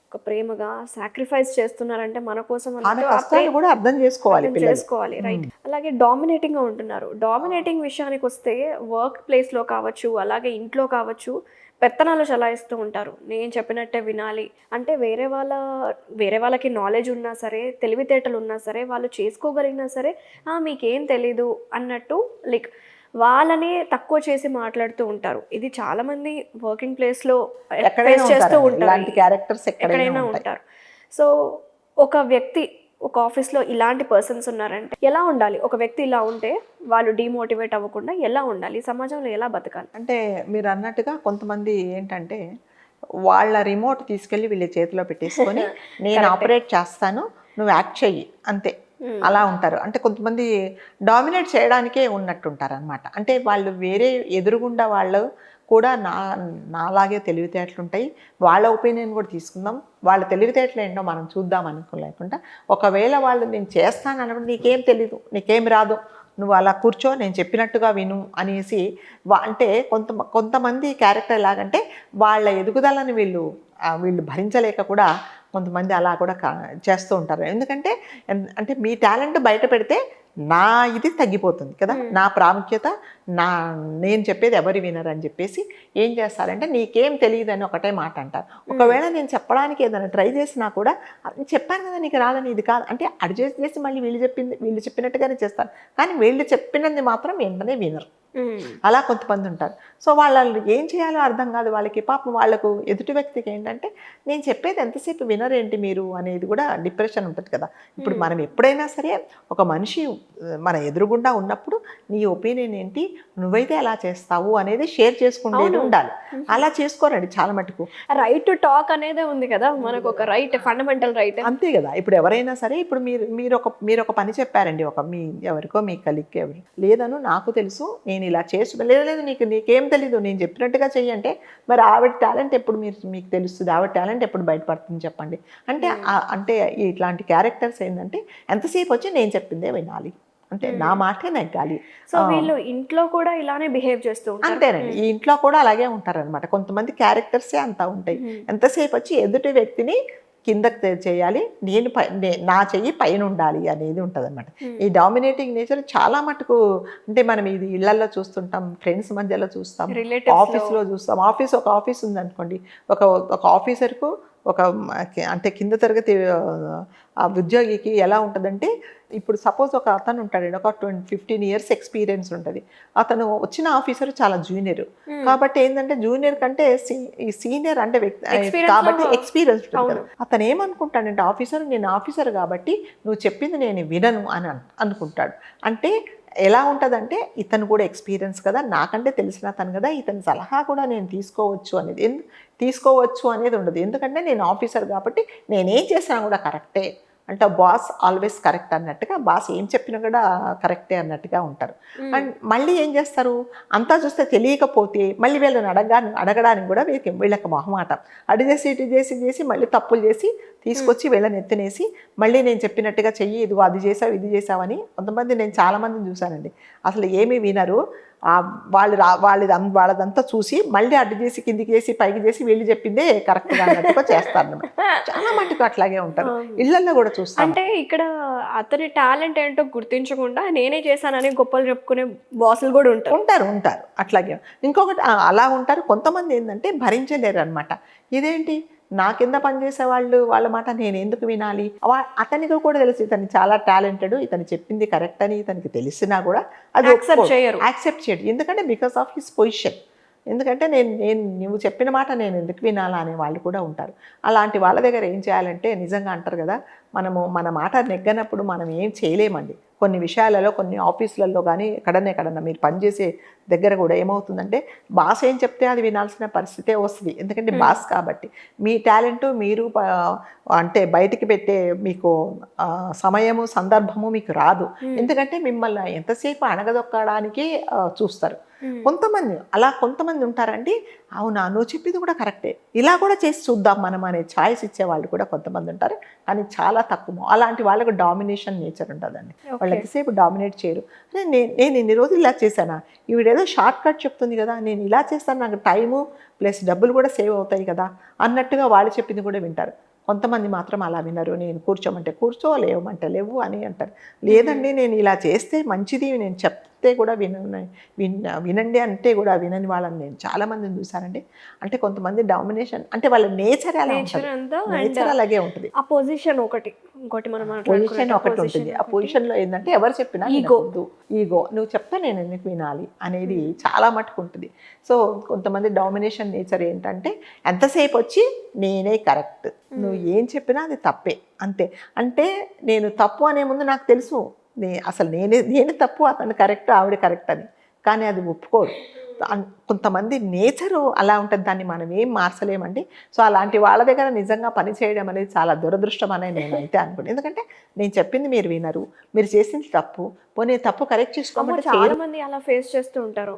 ఒక ప్రేమగా సాక్రిఫైస్ చేస్తున్నారంటే మన కోసం
కూడా అర్థం చేసుకోవాలి.
రైట్. అలాగే డామినేటింగ్ గా ఉంటున్నారు. డామినేటింగ్ విషయానికి వస్తే వర్క్ ప్లేస్ లో కావచ్చు, అలాగే ఇంట్లో కావచ్చు, పెత్తనాలు చలాయిస్తూ ఉంటారు. నేను చెప్పినట్టే వినాలి అంటే వేరే వాళ్ళకి నాలెడ్జ్ ఉన్నా సరే, తెలివితేటలు ఉన్నా సరే, వాళ్ళు చేసుకోగలిగినా సరే మీకేం తెలీదు అన్నట్టు లైక్ వాళ్ళని తక్కువ చేసి మాట్లాడుతూ ఉంటారు. ఇది చాలా మంది వర్కింగ్ ప్లేస్ లో చేస్తూ ఎక్కడైనా ఉంటారు. సో ఒక వ్యక్తి ఒక ఆఫీస్లో ఇలాంటి పర్సన్స్ ఉన్నారంటే ఎలా ఉండాలి? ఒక వ్యక్తి ఇలా ఉంటే వాళ్ళు డిమోటివేట్ అవ్వకుండా ఎలా ఉండాలి? సమాజంలో ఎలా బతకాలి?
అంటే మీరు అన్నట్టుగా కొంతమంది ఏంటంటే వాళ్ళ రిమోట్ తీసుకెళ్ళి వీళ్ళ చేతిలో పెట్టేసుకొని నేను ఆపరేట్ చేస్తాను, నువ్వు యాక్ట్ చెయ్యి అంతే, అలా ఉంటారు. అంటే కొంతమంది డామినేట్ చేయడానికే ఉన్నట్టుంటారు అనమాట. అంటే వాళ్ళు వేరే ఎదురుగుండా వాళ్ళు కూడా నాలాగే తెలివితేటలు ఉంటాయి, వాళ్ళ ఒపీనియన్ కూడా తీసుకుందాం, వాళ్ళ తెలివితేటలు ఏంటో మనం చూద్దాం అనుకోలేకుండా ఒకవేళ వాళ్ళు నేను చేస్తాను అన్నప్పుడు నీకేం తెలీదు, నీకేం రాదు, నువ్వు అలా కూర్చో, నేను చెప్పినట్టుగా విను అనేసి అంటే కొంతమంది క్యారెక్టర్ ఎలాగంటే వాళ్ళ ఎదుగుదలని వీళ్ళు భరించలేక కూడా కొంతమంది అలా కూడా చేస్తూ ఉంటారు. ఎందుకంటే అంటే మీ టాలెంట్ బయట పెడితే నా ఇది తగ్గిపోతుంది కదా, నా ప్రాముఖ్యత, నేను చెప్పేది ఎవరు వినరు అని చెప్పేసి ఏం చేస్తారంటే నీకేం తెలియదు అని ఒకటే మాట అంటారు. ఒకవేళ నేను చెప్పడానికి ఏదైనా ట్రై చేసినా కూడా చెప్పాను కదా నీకు రాదని, ఇది కాదు అంటే అడ్జస్ట్ చేసి మళ్ళీ వీళ్ళు చెప్పినట్టుగానే చేస్తారు, కానీ వీళ్ళు చెప్పినది మాత్రం వెంటనే వినరు. అలా కొంతమంది ఉంటారు. సో వాళ్ళు ఏం చేయాలో అర్థం కాదు వాళ్ళకి. పాపం వాళ్ళకు ఎదుటి వ్యక్తికి ఏంటంటే నేను చెప్పేది ఎంతసేపు వినరేంటి మీరు అనేది కూడా డిప్రెషన్ ఉంటుంది కదా. ఇప్పుడు మనం ఎప్పుడైనా సరే ఒక మనిషి మన ఎదురుగుండా ఉన్నప్పుడు నీ ఒపీనియన్ ఏంటి, నువ్వైతే ఎలా చేస్తావు అనేది షేర్ చేసుకునేది ఉండాలి. అలా చేసుకోరండి చాలా మటుకు.
రైట్ టు టాక్ అనేదే ఉంది కదా మనకు, ఒక రైట్, ఫండమెంటల్ రైట్.
అంతే కదా. ఇప్పుడు ఎవరైనా సరే, ఇప్పుడు మీరు ఒక పని చెప్పారండి, మీ ఎవరికో, మీ కలిక్కి ఎవరు లేదను నాకు తెలుసు, నేను ఇలా చేస్తు లేదు నీకేం తెలీదు, నేను చెప్పినట్టుగా చెయ్యంటే మరి ఆవిడ టాలెంట్ ఎప్పుడు మీకు తెలుస్తుంది, ఆవిడ టాలెంట్ ఎప్పుడు బయటపడుతుంది చెప్పండి. అంటే ఇట్లాంటి క్యారెక్టర్స్ ఏంటంటే ఎంతసేపు వచ్చి నేను చెప్పిందే వినాలి, అంటే నా మాటే నెగ్గాలి.
సో వీళ్ళు ఇంట్లో కూడా ఇలానే బిహేవ్ చేస్తూ ఉంటారు.
అంతేనండి, ఈ ఇంట్లో కూడా అలాగే ఉంటారనమాట. కొంతమంది క్యారెక్టర్సే అంతా ఉంటాయి. ఎంతసేపు వచ్చి ఎదుటి వ్యక్తిని కిందకి చేయాలి, నా చెయ్యి పైన ఉండాలి అనేది ఉంటుంది అనమాట. ఈ డామినేటింగ్ నేచర్ చాలా మటుకు, అంటే మనం ఇది ఇళ్లలో చూస్తుంటాం, ఫ్రెండ్స్ మధ్యలో చూస్తాం, ఆఫీస్లో చూస్తాం. ఒక ఆఫీస్ ఉందనుకోండి, ఒక ఆఫీసర్కు అంటే కింద తరగతి ఆ ఉద్యోగికి ఎలా ఉంటుందంటే, ఇప్పుడు సపోజ్ ఒక అతను ఉంటాడండి, ఒక 15 years ఎక్స్పీరియన్స్ ఉంటుంది. అతను వచ్చిన ఆఫీసర్ చాలా జూనియర్, కాబట్టి ఏంటంటే జూనియర్ కంటే ఈ సీనియర్ అంటే కాబట్టి ఎక్స్పీరియన్స్ ఉంటుంది కదా. అతను ఏమనుకుంటాడంటే నేను ఆఫీసర్ కాబట్టి నువ్వు చెప్పింది నేను వినను అని అనుకుంటాడు. అంటే ఎలా ఉంటుందంటే, ఇతను కూడా ఎక్స్పీరియన్స్ కదా, నాకంటే తెలిసిన అతను కదా, ఇతని సలహా కూడా నేను తీసుకోవచ్చు అనేది ఉండదు. ఎందుకంటే నేను ఆఫీసర్ కాబట్టి నేనేం చేసినా కూడా కరెక్టే, అంటే బాస్ ఆల్వేస్ కరెక్ట్ అన్నట్టుగా, బాస్ ఏం చెప్పినా కూడా కరెక్టే అన్నట్టుగా ఉంటారు. అండ్ మళ్ళీ ఏం చేస్తారు, అంతా చూస్తే తెలియకపోతే మళ్ళీ వీళ్ళని అడగడానికి కూడా వీళ్ళకి మొహమాటం. ఇటు చేసి మళ్ళీ తప్పులు చేసి తీసుకొచ్చి వీళ్ళని ఎత్తినేసి మళ్ళీ నేను చెప్పినట్టుగా చెయ్యి, ఇదిగో అది చేసావు ఇది చేసావని. నేను చాలామందిని చూశానండి, అసలు ఏమీ వినరు. వాళ్ళదంతా చూసి మళ్ళీ అడ్డు చేసి కిందికి చేసి పైకి చేసి వీళ్ళు చెప్పిందే కరెక్ట్గా అన్నట్టుగా చేస్తారు. చాలా మటుకు అట్లాగే ఉంటారు, ఇళ్లలో కూడా చూస్తాం.
అంటే ఇక్కడ అతని టాలెంట్ ఏంటో గుర్తించకుండా నేనే చేశానని గొప్పలు చెప్పుకునే బాసులు కూడా
ఉంటారు అట్లాగే. ఇంకొకటి అలా ఉంటారు. కొంతమంది ఏంటంటే భరించలేరు అనమాట. ఇదేంటి, నా కింద పనిచేసే వాళ్ళ మాట నేను ఎందుకు వినాలి. అతనికి కూడా తెలుసు ఇతను చాలా టాలెంటెడ్, ఇతను చెప్పింది కరెక్ట్ అని ఇతనికి తెలిసినా కూడా అది యాక్సెప్ట్ చేయడు. ఎందుకంటే బికాస్ ఆఫ్ హిస్ పొజిషన్. ఎందుకంటే నువ్వు చెప్పిన మాట నేను ఎందుకు వినాలా అనే వాళ్ళు కూడా ఉంటారు. అలాంటి వాళ్ళ దగ్గర ఏం చేయాలంటే, నిజంగా అంటారు కదా, మన మాట నెగ్గనప్పుడు మనం ఏం చేయలేమండి. కొన్ని విషయాలలో, కొన్ని ఆఫీసులలో కానీ ఎక్కడన్నా మీరు పనిచేసే దగ్గర కూడా ఏమవుతుందంటే, బాస్ ఏం చెప్తే అది వినాల్సిన పరిస్థితే వస్తుంది. ఎందుకంటే బాస్ కాబట్టి మీ టాలెంటు మీరు అంటే బయటికి పెట్టే మీకు సమయము సందర్భము మీకు రాదు. ఎందుకంటే మిమ్మల్ని ఎంతసేపు అణగదొక్కడానికి చూస్తారు. కొంతమంది ఉంటారండి, అవునా నువ్వు చెప్పింది కూడా కరెక్టే, ఇలా కూడా చేసి చూద్దాం మనం అనే ఛాయిస్ ఇచ్చేవాళ్ళు కూడా కొంతమంది ఉంటారు. కానీ చాలా తక్కువ. అలాంటి వాళ్ళకు డామినేషన్ నేచర్ ఉంటుందండి. వాళ్ళు ఎంతసేపు డామినేట్ చేయరు. నేను ఇన్ని రోజులు ఇలా చేశానా, ఈవిడేదో షార్ట్ కట్ చెప్తుంది కదా, నేను ఇలా చేస్తాను, నాకు టైము ప్లస్ డబ్బులు కూడా సేవ్ అవుతాయి కదా అన్నట్టుగా వాళ్ళు చెప్పింది కూడా వింటారు. కొంతమంది మాత్రం అలా వినరు. నేను కూర్చోమంటే కూర్చో, లేవమంటే లేవు అని అంటారు. లేదండి నేను ఇలా చేస్తే మంచిది, నేను చెప్తే కూడా వినండి అంటే కూడా వినని వాళ్ళని నేను చాలామందిని చూశానండి. అంటే కొంతమంది డామినేషన్, అంటే వాళ్ళ నేచర్ అలాగే ఉంటుంది.
ఆ పొజిషన్ ఒకటి
పొజిషన్ ఒకటి ఉంటుంది. ఆ పొజిషన్లో ఏంటంటే ఎవరు చెప్పినా ఈగో, నువ్వు చెప్తే నేను ఎందుకు వినాలి అనేది చాలా మటుకు ఉంటుంది. సో కొంతమంది డామినేషన్ నేచర్ ఏంటంటే, ఎంతసేపు వచ్చి నేనే కరెక్ట్, నువ్వు ఏం చెప్పినా అది తప్పే అంతే. అంటే నేను తప్పు అనే ముందు నాకు తెలుసు అసలు నేను తప్పు, అతను కరెక్ట్, ఆవిడ కరెక్ట్ అని. కానీ అది ఒప్పుకోడు. కొంతమంది నేచరు అలా ఉంటుంది, దాన్ని మనం ఏం మార్చలేమండి. సో అలాంటి వాళ్ళ దగ్గర నిజంగా పని చేయడం అనేది చాలా దురదృష్టం అని నేనైతే అనుకోండి. ఎందుకంటే నేను చెప్పింది మీరు వినరు, మీరు చేసింది తప్పు, పోనీ తప్పు కరెక్ట్ చేసుకోమంటే
చాలా మంది అలా ఫేస్ చేస్తూ ఉంటారు.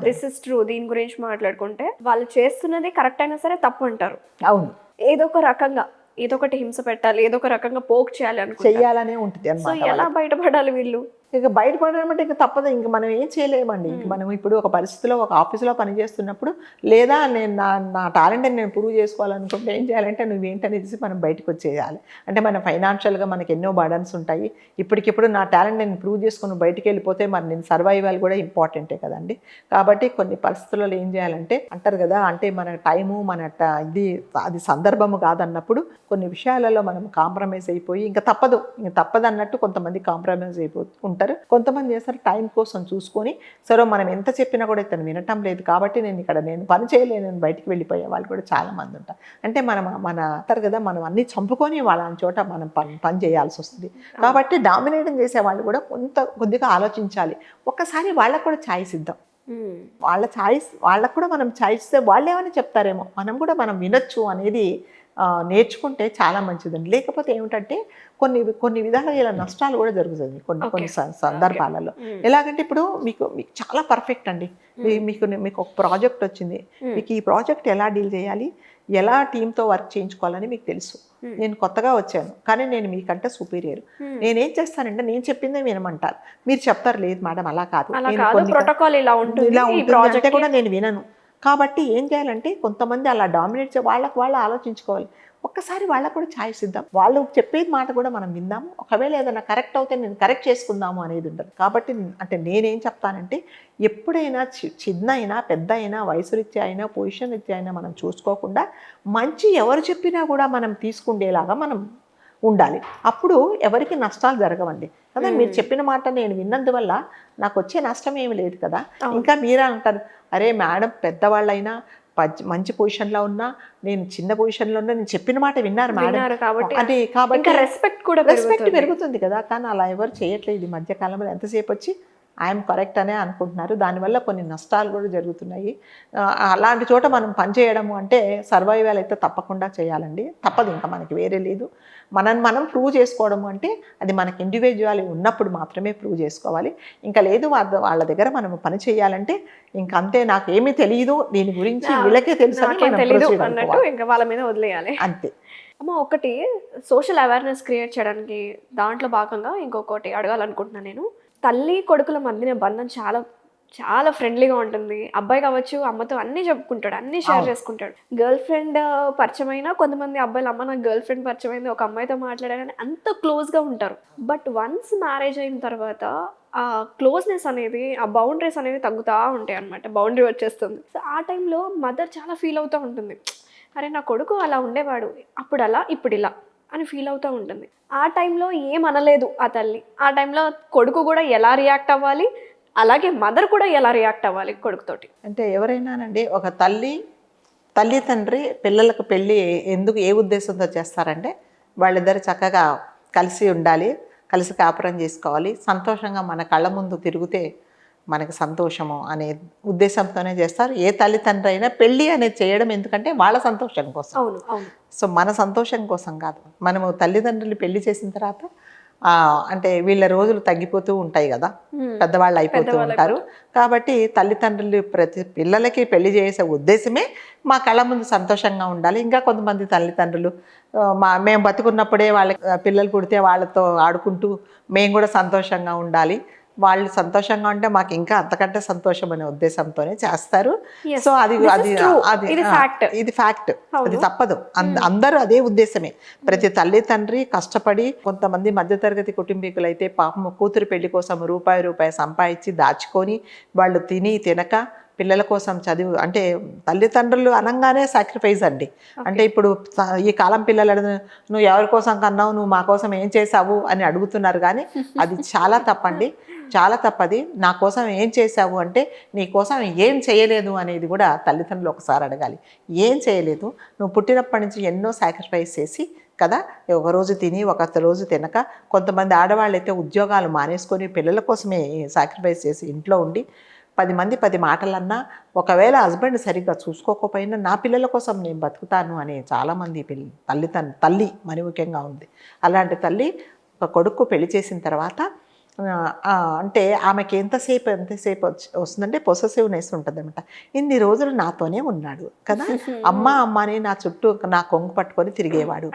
This is true. దీని గురించి మాట్లాడుకుంటే వాళ్ళు చేస్తున్నది కరెక్ట్ అయినా సరే తప్పు అంటారు.
అవును,
ఏదో ఒక రకంగా ఏదో ఒకటి హింస పెట్టాలి, ఏదో ఒక రకంగా పోక్
చేయాలనే ఉంటుంది అన్నమాట.
ఎలా బయటపడాలి వీళ్ళు?
ఇక బయటపడడం అంటే ఇక తప్పదు, ఇంక మనం ఏం చేయలేమండి. ఇంక మనం ఇప్పుడు ఒక పరిస్థితిలో ఒక ఆఫీసులో పనిచేస్తున్నప్పుడు, లేదా నేను నా టాలెంట్ని నేను ప్రూవ్ చేసుకోవాలనుకుంటే ఏం చేయాలంటే నువ్వేంటనేది మనం బయటకు వచ్చేయాలి. అంటే మన ఫైనాన్షియల్గా మనకి ఎన్నో బర్డన్స్ ఉంటాయి. ఇప్పటికిప్పుడు నా టాలెంట్ నేను ప్రూవ్ చేసుకుని బయటికి వెళ్ళిపోతే మరి నేను సర్వైవల్ కూడా ఇంపార్టెంటే కదండి. కాబట్టి కొన్ని పరిస్థితులలో ఏం చేయాలంటే, అంటారు కదా, అంటే మన టైము అది సందర్భము కాదన్నప్పుడు కొన్ని విషయాలలో మనం కాంప్రమైజ్ అయిపోయి ఇంకా తప్పదు అన్నట్టు కొంతమంది కాంప్రమైజ్ అయిపోతూ ఉంటారు. కొంతమంది చేస్తారు టైం కోసం చూసుకొని, సరే మనం ఎంత చెప్పినా కూడా ఇతను వినటం లేదు కాబట్టి నేను పని చేయలేను బయటికి వెళ్ళిపోయే వాళ్ళు కూడా చాలా మంది ఉంటారు. అంటే మన అంటారు కదా, మనం అన్ని చంపుకొని వాళ్ళని చోట మనం పని చేయాల్సి వస్తుంది. కాబట్టి డామినేషన్ చేసే వాళ్ళు కూడా కొద్దిగా ఆలోచించాలి. ఒక్కసారి వాళ్ళకు కూడా ఛాయిస్ ఇద్దాం. వాళ్ళకు కూడా మనం ఛాయిస్ ఇస్తే వాళ్ళు ఏమని చెప్తారేమో, మనం వినొచ్చు అనేది నేర్చుకుంటే చాలా మంచిదండి. లేకపోతే ఏమిటంటే కొన్ని విధాలుగా ఇలా నష్టాలు కూడా జరుగుతుంది కొన్ని సందర్భాలలో. ఎలాగంటే ఇప్పుడు మీకు చాలా పర్ఫెక్ట్ అండి, మీకు ఒక ప్రాజెక్ట్ వచ్చింది, మీకు ఈ ప్రాజెక్ట్ ఎలా డీల్ చేయాలి, ఎలా టీంతో వర్క్ చేయించుకోవాలని మీకు తెలుసు. నేను కొత్తగా వచ్చాను కానీ నేను మీకంటే సుపీరియర్. నేనేం చేస్తానంటే నేను చెప్పిందే వినమంటారు, మీరు చెప్తారు లేదు మేడం అలా కాదు,
ఇలా ఉంటుంది
అంటే కూడా నేను వినను. కాబట్టి ఏం చేయాలంటే కొంతమంది అలా డామినేట్ వాళ్ళు ఆలోచించుకోవాలి. ఒక్కసారి వాళ్ళకు కూడా ఛాయిస్ ఇద్దాం, వాళ్ళు చెప్పేది మాట కూడా మనం విందాము. ఒకవేళ ఏదైనా కరెక్ట్ అవుతే నేను కరెక్ట్ చేసుకుందాము అనేది ఉండదు. కాబట్టి అంటే నేనేం చెప్తానంటే ఎప్పుడైనా చిన్న అయినా పెద్ద అయినా వయసు రీత్యా అయినా పొజిషన్ రీత్యా అయినా మనం చూసుకోకుండా మంచి ఎవరు చెప్పినా కూడా మనం తీసుకుండేలాగా మనం ఉండాలి. అప్పుడు ఎవరికి నష్టాలు జరగవండి కదా. మీరు చెప్పిన మాట నేను విన్నందువల్ల నాకు వచ్చే నష్టం ఏమి లేదు కదా. ఇంకా మీరే అంటారు, అరే మేడం పెద్దవాళ్ళైనా మంచి పొజిషన్లో ఉన్నా, నేను చిన్న పొజిషన్లో ఉన్నా, నేను చెప్పిన మాట విన్నారు మేడం అది. కాబట్టి రెస్పెక్ట్ పెరుగుతుంది కదా. కానీ అలా ఎవరు చేయట్లేదు ఈ మధ్యకాలంలో. ఎంతసేపు వచ్చి ఐఎమ్ కరెక్ట్ అనే అనుకుంటున్నారు. దానివల్ల కొన్ని నష్టాలు కూడా జరుగుతున్నాయి. అలాంటి చోట మనం పనిచేయడము అంటే సర్వైవల్ అయితే తప్పకుండా చేయాలండి, తప్పదు, ఇంకా మనకి వేరే లేదు. మనం ప్రూవ్ చేసుకోవడము అంటే అది మనకి ఇండివిజువల్ ఉన్నప్పుడు మాత్రమే ప్రూవ్ చేసుకోవాలి. ఇంకా లేదు వాళ్ళ దగ్గర మనం పని చేయాలంటే ఇంకా అంతే, నాకేమీ తెలియదు దీని గురించి, వీళ్ళకే తెలుసు
అన్నట్టు ఇంకా వాళ్ళ మీద వదిలేయాలి
అంతే.
అమ్మ, ఒకటి సోషల్ అవేర్నెస్ క్రియేట్ చేయడానికి దాంట్లో భాగంగా ఇంకొకటి అడగాలనుకుంటున్నాను నేను. తల్లి కొడుకుల మధ్యన బంధం చాలా చాలా ఫ్రెండ్లీగా ఉంటుంది. అబ్బాయి కావచ్చు అమ్మతో అన్నీ చెప్పుకుంటాడు, అన్నీ షేర్ చేసుకుంటాడు. గర్ల్ ఫ్రెండ్ పరిచయం అయినా కొంతమంది అబ్బాయిలు, అమ్మ నాకు గర్ల్ ఫ్రెండ్ పరిచయం అయింది, ఒక అమ్మాయితో మాట్లాడాలని అంత క్లోజ్గా ఉంటారు. బట్ వన్స్ మ్యారేజ్ అయిన తర్వాత ఆ క్లోజ్నెస్ అనేది, ఆ బౌండరీస్ అనేవి తగ్గుతూ ఉంటాయి అనమాట. బౌండరీ వచ్చేస్తుంది. సో ఆ టైంలో మదర్ చాలా ఫీల్ అవుతూ ఉంటుంది, అరే నా కొడుకు అలా ఉండేవాడు, అప్పుడు అలా ఇప్పుడు ఇలా అని ఫీల్ అవుతూ ఉంటుంది. ఆ టైంలో ఏమనలేదు ఆ తల్లి. ఆ టైంలో కొడుకు కూడా ఎలా రియాక్ట్ అవ్వాలి, అలాగే మదర్ కూడా ఎలా రియాక్ట్ అవ్వాలి కొడుకుతోటి.
అంటే ఎవరైనానండి, ఒక తల్లి తండ్రి పిల్లలకు పెళ్ళి ఎందుకు ఏ ఉద్దేశంతో చేస్తారంటే వాళ్ళిద్దరు చక్కగా కలిసి ఉండాలి, కలిసి కాపురం చేసుకోవాలి, సంతోషంగా మన కళ్ళ ముందు తిరిగితే మనకి సంతోషము అనే ఉద్దేశంతోనే చేస్తారు. ఏ తల్లిదండ్రి అయినా పెళ్ళి అనేది చేయడం ఎందుకంటే వాళ్ళ సంతోషం కోసం. సో మన సంతోషం కోసం కాదు. మనము తల్లిదండ్రులు పెళ్లి చేసిన తర్వాత అంటే వీళ్ళ రోజులు తగ్గిపోతూ ఉంటాయి కదా, పెద్దవాళ్ళు అయిపోతూ ఉంటారు. కాబట్టి తల్లిదండ్రులు ప్రతి పిల్లలకి పెళ్లి చేసే ఉద్దేశమే మా కళ్ళ ముందు సంతోషంగా ఉండాలి. ఇంకా కొంతమంది తల్లిదండ్రులు మేము బతుకున్నప్పుడే వాళ్ళకి పిల్లలు పుడితే వాళ్ళతో ఆడుకుంటూ మేము కూడా సంతోషంగా ఉండాలి, వాళ్ళు సంతోషంగా ఉంటే మాకు ఇంకా అంతకంటే సంతోషం అనే ఉద్దేశంతోనే చేస్తారు. సో ఇది ఫ్యాక్ట్, అది తప్పదు. అందరూ అదే ఉద్దేశమే. ప్రతి తల్లి తండ్రి కష్టపడి, కొంతమంది మధ్యతరగతి కుటుంబీకులు అయితే పాపం కూతురు పెళ్లి కోసం రూపాయి సంపాదించి దాచుకొని వాళ్ళు తినక పిల్లల కోసం చదివి, అంటే తల్లిదండ్రులు అనగానే సాక్రిఫైస్ అండి. అంటే ఇప్పుడు ఈ కాలం పిల్లలు నువ్వు ఎవరి కోసం కన్నావు, నువ్వు మా కోసం ఏం చేసావు అని అడుగుతున్నారు. కానీ అది చాలా తప్పండి, చాలా తప్పది. నా కోసం ఏం చేసావు అంటే నీ కోసం ఏం చేయలేదు అనేది కూడా తల్లిదండ్రులు ఒకసారి అడగాలి. ఏం చేయలేదు, నువ్వు పుట్టినప్పటి నుంచి ఎన్నో సాక్రిఫైస్ చేసి కదా, ఒకరోజు తిని ఒక రోజు తినక, కొంతమంది ఆడవాళ్ళు అయితే ఉద్యోగాలు మానేసుకొని పిల్లల కోసమే సాక్రిఫైస్ చేసి ఇంట్లో ఉండి 10 మంది 10 మాటలన్నా, ఒకవేళ హస్బెండ్ సరిగ్గా చూసుకోకపోయినా నా పిల్లల కోసం నేను బతుకుతాను అనే చాలామంది తల్లి మరి ముఖ్యంగా ఉంది. అలాంటి తల్లి ఒక కొడుకు పెళ్లి చేసిన తర్వాత అంటే ఆమెకి ఎంతసేపు వస్తుందంటే పొసెసివ్నెస్ ఉంటుంది అనమాట. ఇన్ని రోజులు నాతోనే ఉన్నాడు కదా, అమ్మ అని నా చుట్టూ నా కొంగు పట్టుకొని తిరిగేవాడు,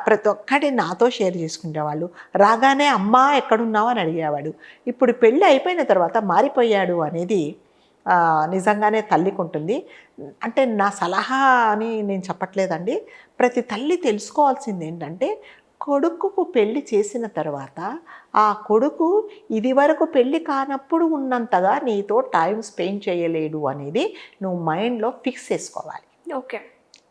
ప్రతి ఒక్కటి నాతో షేర్ చేసుకునేవాళ్ళు, రాగానే అమ్మ ఎక్కడున్నావు అని అడిగేవాడు. ఇప్పుడు పెళ్ళి అయిపోయిన తర్వాత మారిపోయాడు అనేది నిజంగానే తల్లికి ఉంటుంది. అంటే నా సలహా అని నేను చెప్పట్లేదండి, ప్రతి తల్లి తెలుసుకోవాల్సింది ఏంటంటే కొడుకుకు పెళ్లి చేసిన తర్వాత ఆ కొడుకు ఇది వరకు పెళ్లి కానప్పుడు ఉన్నంతగా నీతో టైం స్పెండ్ చేయలేడు అనేది నువ్వు మైండ్లో ఫిక్స్ చేసుకోవాలి.
ఓకే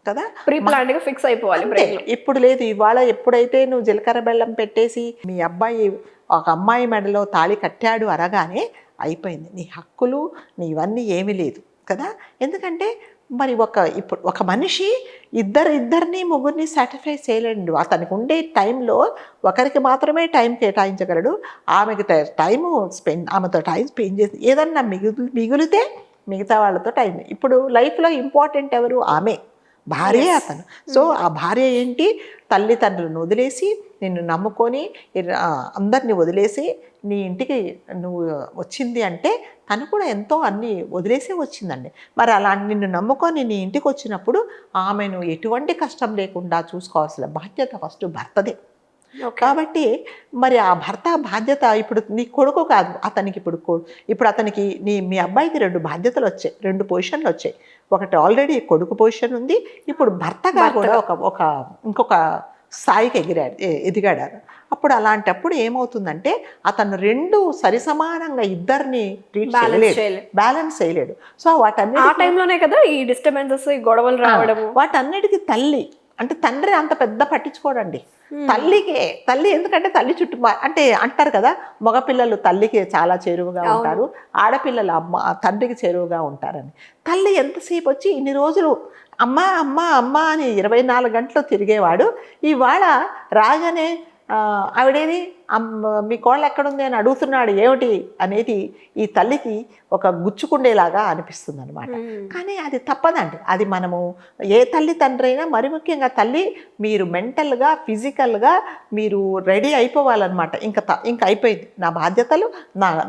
కదా,
ప్రీ ప్లాన్డ్గా ఫిక్స్ అయిపోవాలి.
ఇప్పుడు లేదు, ఇవాళ ఎప్పుడైతే నువ్వు జీలకర్ర బెల్లం పెట్టేసి మీ అబ్బాయి ఒక అమ్మాయి మెడలో తాళి కట్టాడు అనగానే అయిపోయింది, నీ హక్కులు నీవన్నీ ఏమీ లేదు కదా. ఎందుకంటే మరి ఇప్పుడు ఒక మనిషి ఇద్దరిని ముగ్గురిని సాటిస్ఫై చేయలేడు. అతనికి ఉండే టైంలో ఒకరికి మాత్రమే టైం కేటాయించగలడు. ఆమెకి ఆమెతో టైం స్పెండ్ చేసి ఏదన్నా మిగిలితే మిగతా వాళ్ళతో టైం. ఇప్పుడు లైఫ్లో ఇంపార్టెంట్ ఎవరు? ఆమె, భార్య, అతను. సో ఆ భార్య ఏంటి, తల్లిదండ్రులను వదిలేసి నిన్ను నమ్ముకొని అందరినీ వదిలేసి నీ ఇంటికి నువ్వు వచ్చింది అంటే తను కూడా ఎంతో అన్నీ వదిలేసే వచ్చిందండి. మరి అలా నిన్ను నమ్ముకొని నీ ఇంటికి వచ్చినప్పుడు ఆమెను ఎటువంటి కష్టం లేకుండా చూసుకోవాల్సిన బాధ్యత ఫస్ట్ భర్తదే. కాబట్టి మరి ఆ భర్త బాధ్యత ఇప్పుడు నీ కొడుకు కాదు, అతనికి ఇప్పుడు అతనికి మీ అబ్బాయికి 2 బాధ్యతలు వచ్చాయి, 2 పొజిషన్లు వచ్చాయి. ఒకటి ఆల్రెడీ కొడుకు పొజిషన్ ఉంది, ఇప్పుడు భర్తగా కూడా ఇంకొక స్థాయికి ఎదిగాడు. అప్పుడు అలాంటప్పుడు ఏమవుతుందంటే అతను 2 సరిసమానంగా ఇద్దరిని బ్యాలెన్స్ చేయలేడు. సో
ఆ టైంలోనే కదా ఈ డిస్టర్బెన్సెస్, ఈ గొడవలు రావడం.
వాటన్నిటికీ తల్లి అంటే తండ్రి అంత పెద్ద పట్టించుకోడండి. తల్లి ఎందుకంటే తల్లి చుట్టూ అంటే అంటారు కదా, మగపిల్లలు తల్లికి చాలా చేరువుగా ఉంటారు, ఆడపిల్లలు తండ్రికి చేరువుగా ఉంటారని. తల్లి ఎంతసేపు వచ్చి ఇన్ని రోజులు అమ్మ అమ్మ అమ్మ అని 24 గంటలు తిరిగేవాడు, ఇవాళ రాగానే ఆవిడేది మీ కోళ్ళు ఎక్కడుంది అని అడుగుతున్నాడు ఏమిటి అనేది ఈ తల్లికి ఒక గుచ్చుకుండేలాగా అనిపిస్తుంది అనమాట. కానీ అది తప్పదండి. అది మనము ఏ తల్లి తండ్రి అయినా, మరి ముఖ్యంగా తల్లి, మీరు మెంటల్గా ఫిజికల్గా మీరు రెడీ అయిపోవాలన్నమాట. ఇంకా అయిపోయింది నా బాధ్యతలు.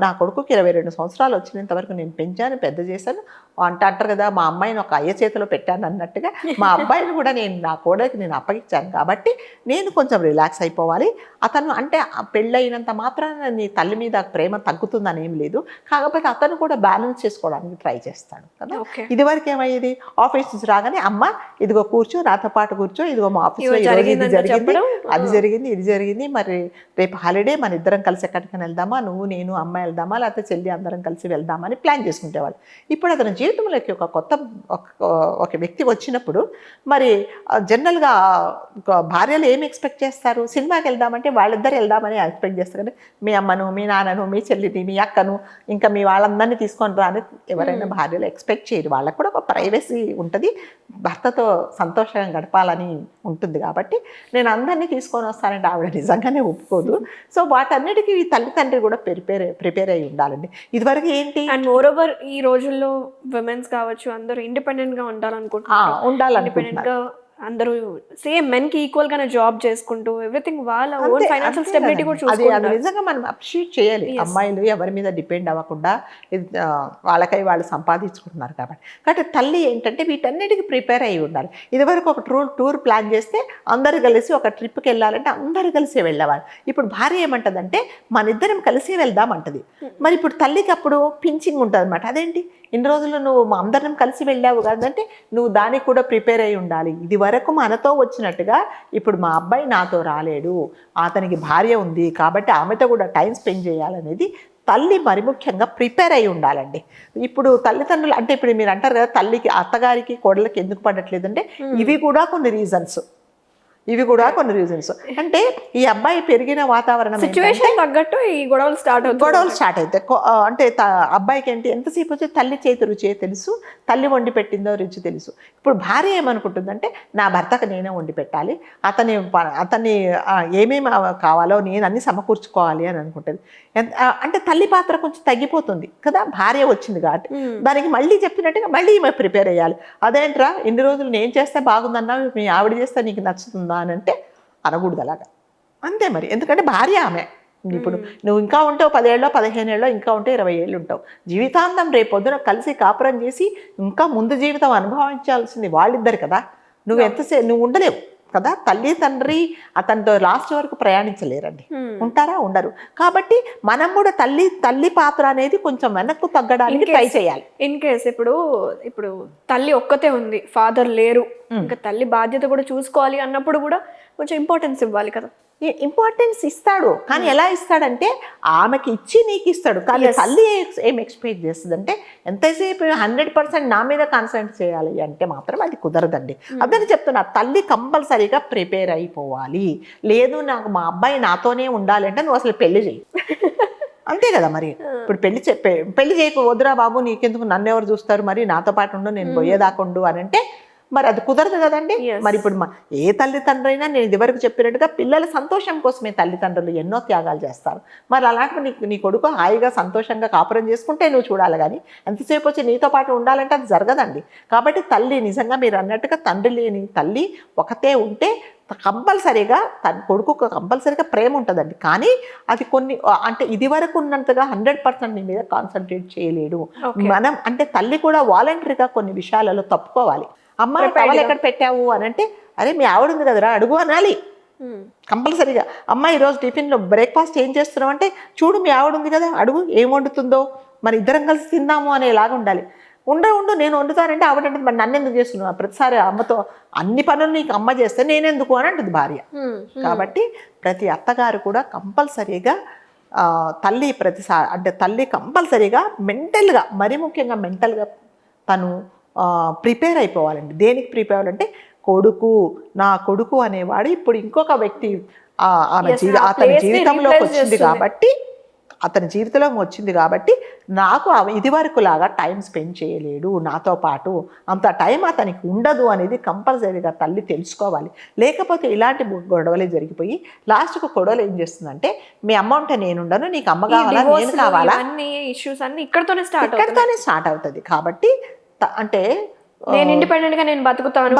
నా కొడుకుకి 22 సంవత్సరాలు వచ్చినంత వరకు నేను పెంచాను, పెద్ద చేశాను. అంటారు కదా, మా అమ్మాయిని ఒక అయ్య చేతిలో పెట్టాను అన్నట్టుగా మా అబ్బాయిని కూడా నా కోడలికి నేను అప్పగించాను. కాబట్టి నేను కొంచెం రిలాక్స్ అయిపోవాలి. అతను అంటే పెళ్ళయినంత మాత్రాన నీ తల్లి మీద ప్రేమ తగ్గుతుందని ఏం లేదు. కాకపోతే అతను కూడా బ్యాలెన్స్ చేసుకోవడానికి ట్రై చేస్తాడు కదా. ఇదివరకు ఏమయ్యేది, ఆఫీస్ నుంచి రాగానే అమ్మ ఇదిగో కూర్చో, నాతో పాటు కూర్చో, ఇదిగో మా ఆఫీస్లో ఇది జరిగింది, అది జరిగింది, ఇది జరిగింది, మరి రేపు హాలిడే, మన ఇద్దరం కలిసి ఎక్కడికైనా వెళ్దామా, నువ్వు నేను అమ్మాయి వెళ్దామా, లేకపోతే చెల్లి అందరం కలిసి వెళ్దామని ప్లాన్ చేసుకునేవాళ్ళు. ఇప్పుడు అతను జీవితంలోకి ఒక వ్యక్తి వచ్చినప్పుడు మరి జనరల్గా భార్యలు ఏమి ఎక్స్పెక్ట్ చేస్తారు, సినిమాకి వెళ్దామంటే వాళ్ళిద్దరు వెళ్దామని ఎక్స్పెక్ట్ చేస్తారు. కానీ మీ అమ్మను, మీ నాన్నను, మీ చెల్లిని, మీ అక్కను, ఇంకా మీ వాళ్ళందరినీ తీసుకొని రాని ఎవరైనా భార్యలు ఎక్స్పెక్ట్ చేయరు. వాళ్ళకు కూడా ఒక ప్రైవసీ ఉంటుంది, భర్తతో సంతోషంగా గడపాలని ఉంటుంది. కాబట్టి నేను అందరినీ తీసుకొని వస్తానంటే ఆవిడ నిజంగానే ఒప్పుకోదు. సో వాటన్నిటికీ ఈ తల్లిదండ్రి కూడా ప్రిపేర్ అయ్యి ఉండాలండి. ఇదివరకు ఏంటి,
అండ్ మోర్ ఓవర్ ఈ రోజుల్లో విమెన్స్ కావచ్చు అందరూ ఇండిపెండెంట్గా ఉండాలనుకుంటున్నారు. అందరూ సేమ్ మెన్ కి ఈక్వల్ గానే జాబ్ చేసుకుంటూ ఎవ్రీథింగ్ వాళ్ళ ఓన్ ఫైనాన్షియల్ స్టెబిలిటీ కూడా చూసుకుంటారు.
నిజంగా మనం అప్రిషియేట్ చేయాలి. అమ్మాయిలు ఎవరి మీద డిపెండ్ అవ్వకుండా వాళ్ళకై వాళ్ళు సంపాదించుకుంటున్నారు. కాబట్టి తల్లి ఏంటంటే వీటన్నిటికీ ప్రిపేర్ అయ్యి ఉండాలి. ఇదివరకు ఒక టూర్ ప్లాన్ చేస్తే అందరు కలిసి ఒక ట్రిప్కి వెళ్ళాలంటే అందరు కలిసి వెళ్ళేవాళ్ళు. ఇప్పుడు భార్య ఏమంటదంటే మన ఇద్దరం కలిసి వెళ్దామంటది. మరి ఇప్పుడు తల్లికి అప్పుడు పించింగ్ ఉంటుంది అనమాట. అదేంటి ఇన్ని రోజులు నువ్వు మా అందరం కలిసి వెళ్ళావు కదంటే నువ్వు దానికి కూడా ప్రిపేర్ అయి ఉండాలి. ఇది వరకు మనతో వచ్చినట్టుగా ఇప్పుడు మా అబ్బాయి నాతో రాలేడు, అతనికి భార్య ఉంది కాబట్టి ఆమెతో కూడా టైం స్పెండ్ చేయాలనేది తల్లి మరి ముఖ్యంగా ప్రిపేర్ అయి ఉండాలండి. ఇప్పుడు తల్లిదండ్రులు అంటే ఇప్పుడు మీరు అంటారు కదా తల్లికి అత్తగారికి కోడలకి ఎందుకు పడట్లేదంటే ఇవి కూడా కొన్ని రీజన్స్. అంటే ఈ అబ్బాయి పెరిగిన వాతావరణం
సిచ్యువేషన్ తగ్గట్టు ఈ గొడవలు స్టార్ట్
అవుతాయి. అంటే అబ్బాయికి ఏంటి ఎంతసేపు వచ్చి తల్లి చేతి రుచి తెలుసు, తల్లి వండి పెట్టిందో రుచి తెలుసు. ఇప్పుడు భార్య ఏమనుకుంటుందంటే నా భర్తకు నేనే వండి పెట్టాలి, అతన్ని ఏమేమి కావాలో నేను అన్ని సమకూర్చుకోవాలి అని అనుకుంటుంది. అంటే తల్లి పాత్ర కొంచెం తగ్గిపోతుంది కదా, భార్య వచ్చింది కాబట్టి. దానికి మళ్ళీ చెప్పినట్టుగా మళ్ళీ ఈమె ప్రిపేర్ అయ్యాలి. అదేంట్రా ఇన్ని రోజులు నేను చేస్తే బాగుందన్నా మీ ఆవిడ చేస్తే నీకు నచ్చుతుందా అని అంటే అనకూడదు అలాగా. అంతే మరి, ఎందుకంటే భార్య ఆమె. ఇప్పుడు నువ్వు ఇంకా ఉంటావు 10 ఏళ్ళో 15 ఏళ్ళో, ఇంకా ఉంటే 20 ఏళ్ళు ఉంటావు. జీవితాంతం రేపు పొద్దున కలిసి కాపురం చేసి ఇంకా ముందు జీవితం అనుభవించాల్సింది వాళ్ళిద్దరు కదా. నువ్వు ఉండలేవు కదా. తల్లి తండ్రి అతనితో లాస్ట్ వరకు ప్రయాణించలేరండి. ఉంటారా? ఉండరు. కాబట్టి మనం కూడా తల్లి పాత్ర అనేది కొంచెం వెనక్కు తగ్గడానికి ట్రై చేయాలి.
ఇన్ కేస్ ఇప్పుడు తల్లి ఒక్కతే ఉంది, ఫాదర్ లేరు, ఇంకా తల్లి బాధ్యత కూడా చూసుకోవాలి అన్నప్పుడు కూడా కొంచెం ఇంపార్టెన్స్ ఇవ్వాలి కదా.
ఇంపార్టెన్స్ ఇస్తాడు, కానీ ఎలా ఇస్తాడంటే ఆమెకి ఇచ్చి నీకు ఇస్తాడు. కానీ తల్లి ఏం ఎక్స్పెక్ట్ చేస్తుందంటే ఎంతసేపు 100% నా మీద కాన్సన్ట్రేట్ చేయాలి అంటే మాత్రం అది కుదరదండి. అదని చెప్తున్నా, తల్లి కంపల్సరీగా ప్రిపేర్ అయిపోవాలి. లేదు నాకు మా అబ్బాయి నాతోనే ఉండాలి అంటే నువ్వు అసలు పెళ్లి చేయి. అంతే కదా మరి. ఇప్పుడు పెళ్లి చేయకు, వద్దురా బాబు నీకెందుకు, నన్ను ఎవరు చూస్తారు, మరి నాతో పాటు ఉండు, నేను పోయేదాకుండు అని అంటే మరి అది కుదరదు కదండి. మరి ఇప్పుడు ఏ తల్లిదండ్రులు అయినా నేను ఇదివరకు చెప్పినట్టుగా పిల్లల సంతోషం కోసమే తల్లిదండ్రులు ఎన్నో త్యాగాలు చేస్తారు. మరి అలాంటి నీ కొడుకు హాయిగా సంతోషంగా కాపురం చేసుకుంటే నువ్వు చూడాలి, కానీ ఎంతసేపు వచ్చి నీతో పాటు ఉండాలంటే అది జరగదండి. కాబట్టి తల్లి నిజంగా మీరు అన్నట్టుగా తండ్రి లేని తల్లి ఒకతే ఉంటే కంపల్సరీగా తన కొడుకు కంపల్సరీగా ప్రేమ ఉంటుందండి. కానీ అది కొన్ని అంటే ఇది వరకు ఉన్నంతగా 100% నీ మీద కాన్సన్ట్రేట్ చేయలేడు. మనం అంటే తల్లి కూడా వాలంటరీగా కొన్ని విషయాలలో తప్పుకోవాలి. అమ్మ టవల్ ఎక్కడ పెట్టావు అని అంటే, అరే మీ ఆవిడ ఉంది కదరా అడుగు అనాలి కంపల్సరీగా. అమ్మ ఈరోజు టిఫిన్లో బ్రేక్ఫాస్ట్ ఏం చేస్తున్నావు అంటే, చూడు మీ ఆవిడ ఉంది కదా అడుగు ఏం వండుతుందో, మరి ఇద్దరం కలిసి తిందాము అనేలాగా ఉండాలి. ఉండు నేను వండుతానంటే ఆవిడంటే మరి నన్ను ఎందుకు చేస్తున్నావు, ప్రతిసారి అమ్మతో అన్ని పనులు నీకు అమ్మ చేస్తే నేనెందుకు అని అంటుంది భార్య. కాబట్టి ప్రతి అత్తగారు కూడా కంపల్సరీగా తల్లి ప్రతిసారి అంటే తల్లి కంపల్సరీగా మెంటల్గా, మరీ ముఖ్యంగా మెంటల్గా తను ప్రిపేర్ అయిపోవాలండి. దేనికి ప్రిపేర్ అవ్వాలంటే నా కొడుకు అనేవాడు ఇప్పుడు ఇంకొక వ్యక్తి అతని జీవితంలోకి వచ్చింది కాబట్టి నాకు ఇది వరకు లాగా టైం స్పెండ్ చేయలేడు నాతో పాటు, అంత టైం అతనికి ఉండదు అనేది కంపల్సరీగా తల్లి తెలుసుకోవాలి. లేకపోతే ఇలాంటి గొడవలే జరిగిపోయి లాస్ట్కు గొడవలు ఏం చేస్తుందంటే, మీ అమ్మ ఉంటే నేను ఉండను, నీకు అమ్మ కావాలా నేను కావాలా,
ఇష్యూస్ అన్ని ఇక్కడతోనే
స్టార్ట్ అవుతుంది. కాబట్టి అంటే
నేను ఇండిపెండెంట్ గా నేను బతుకుతాను,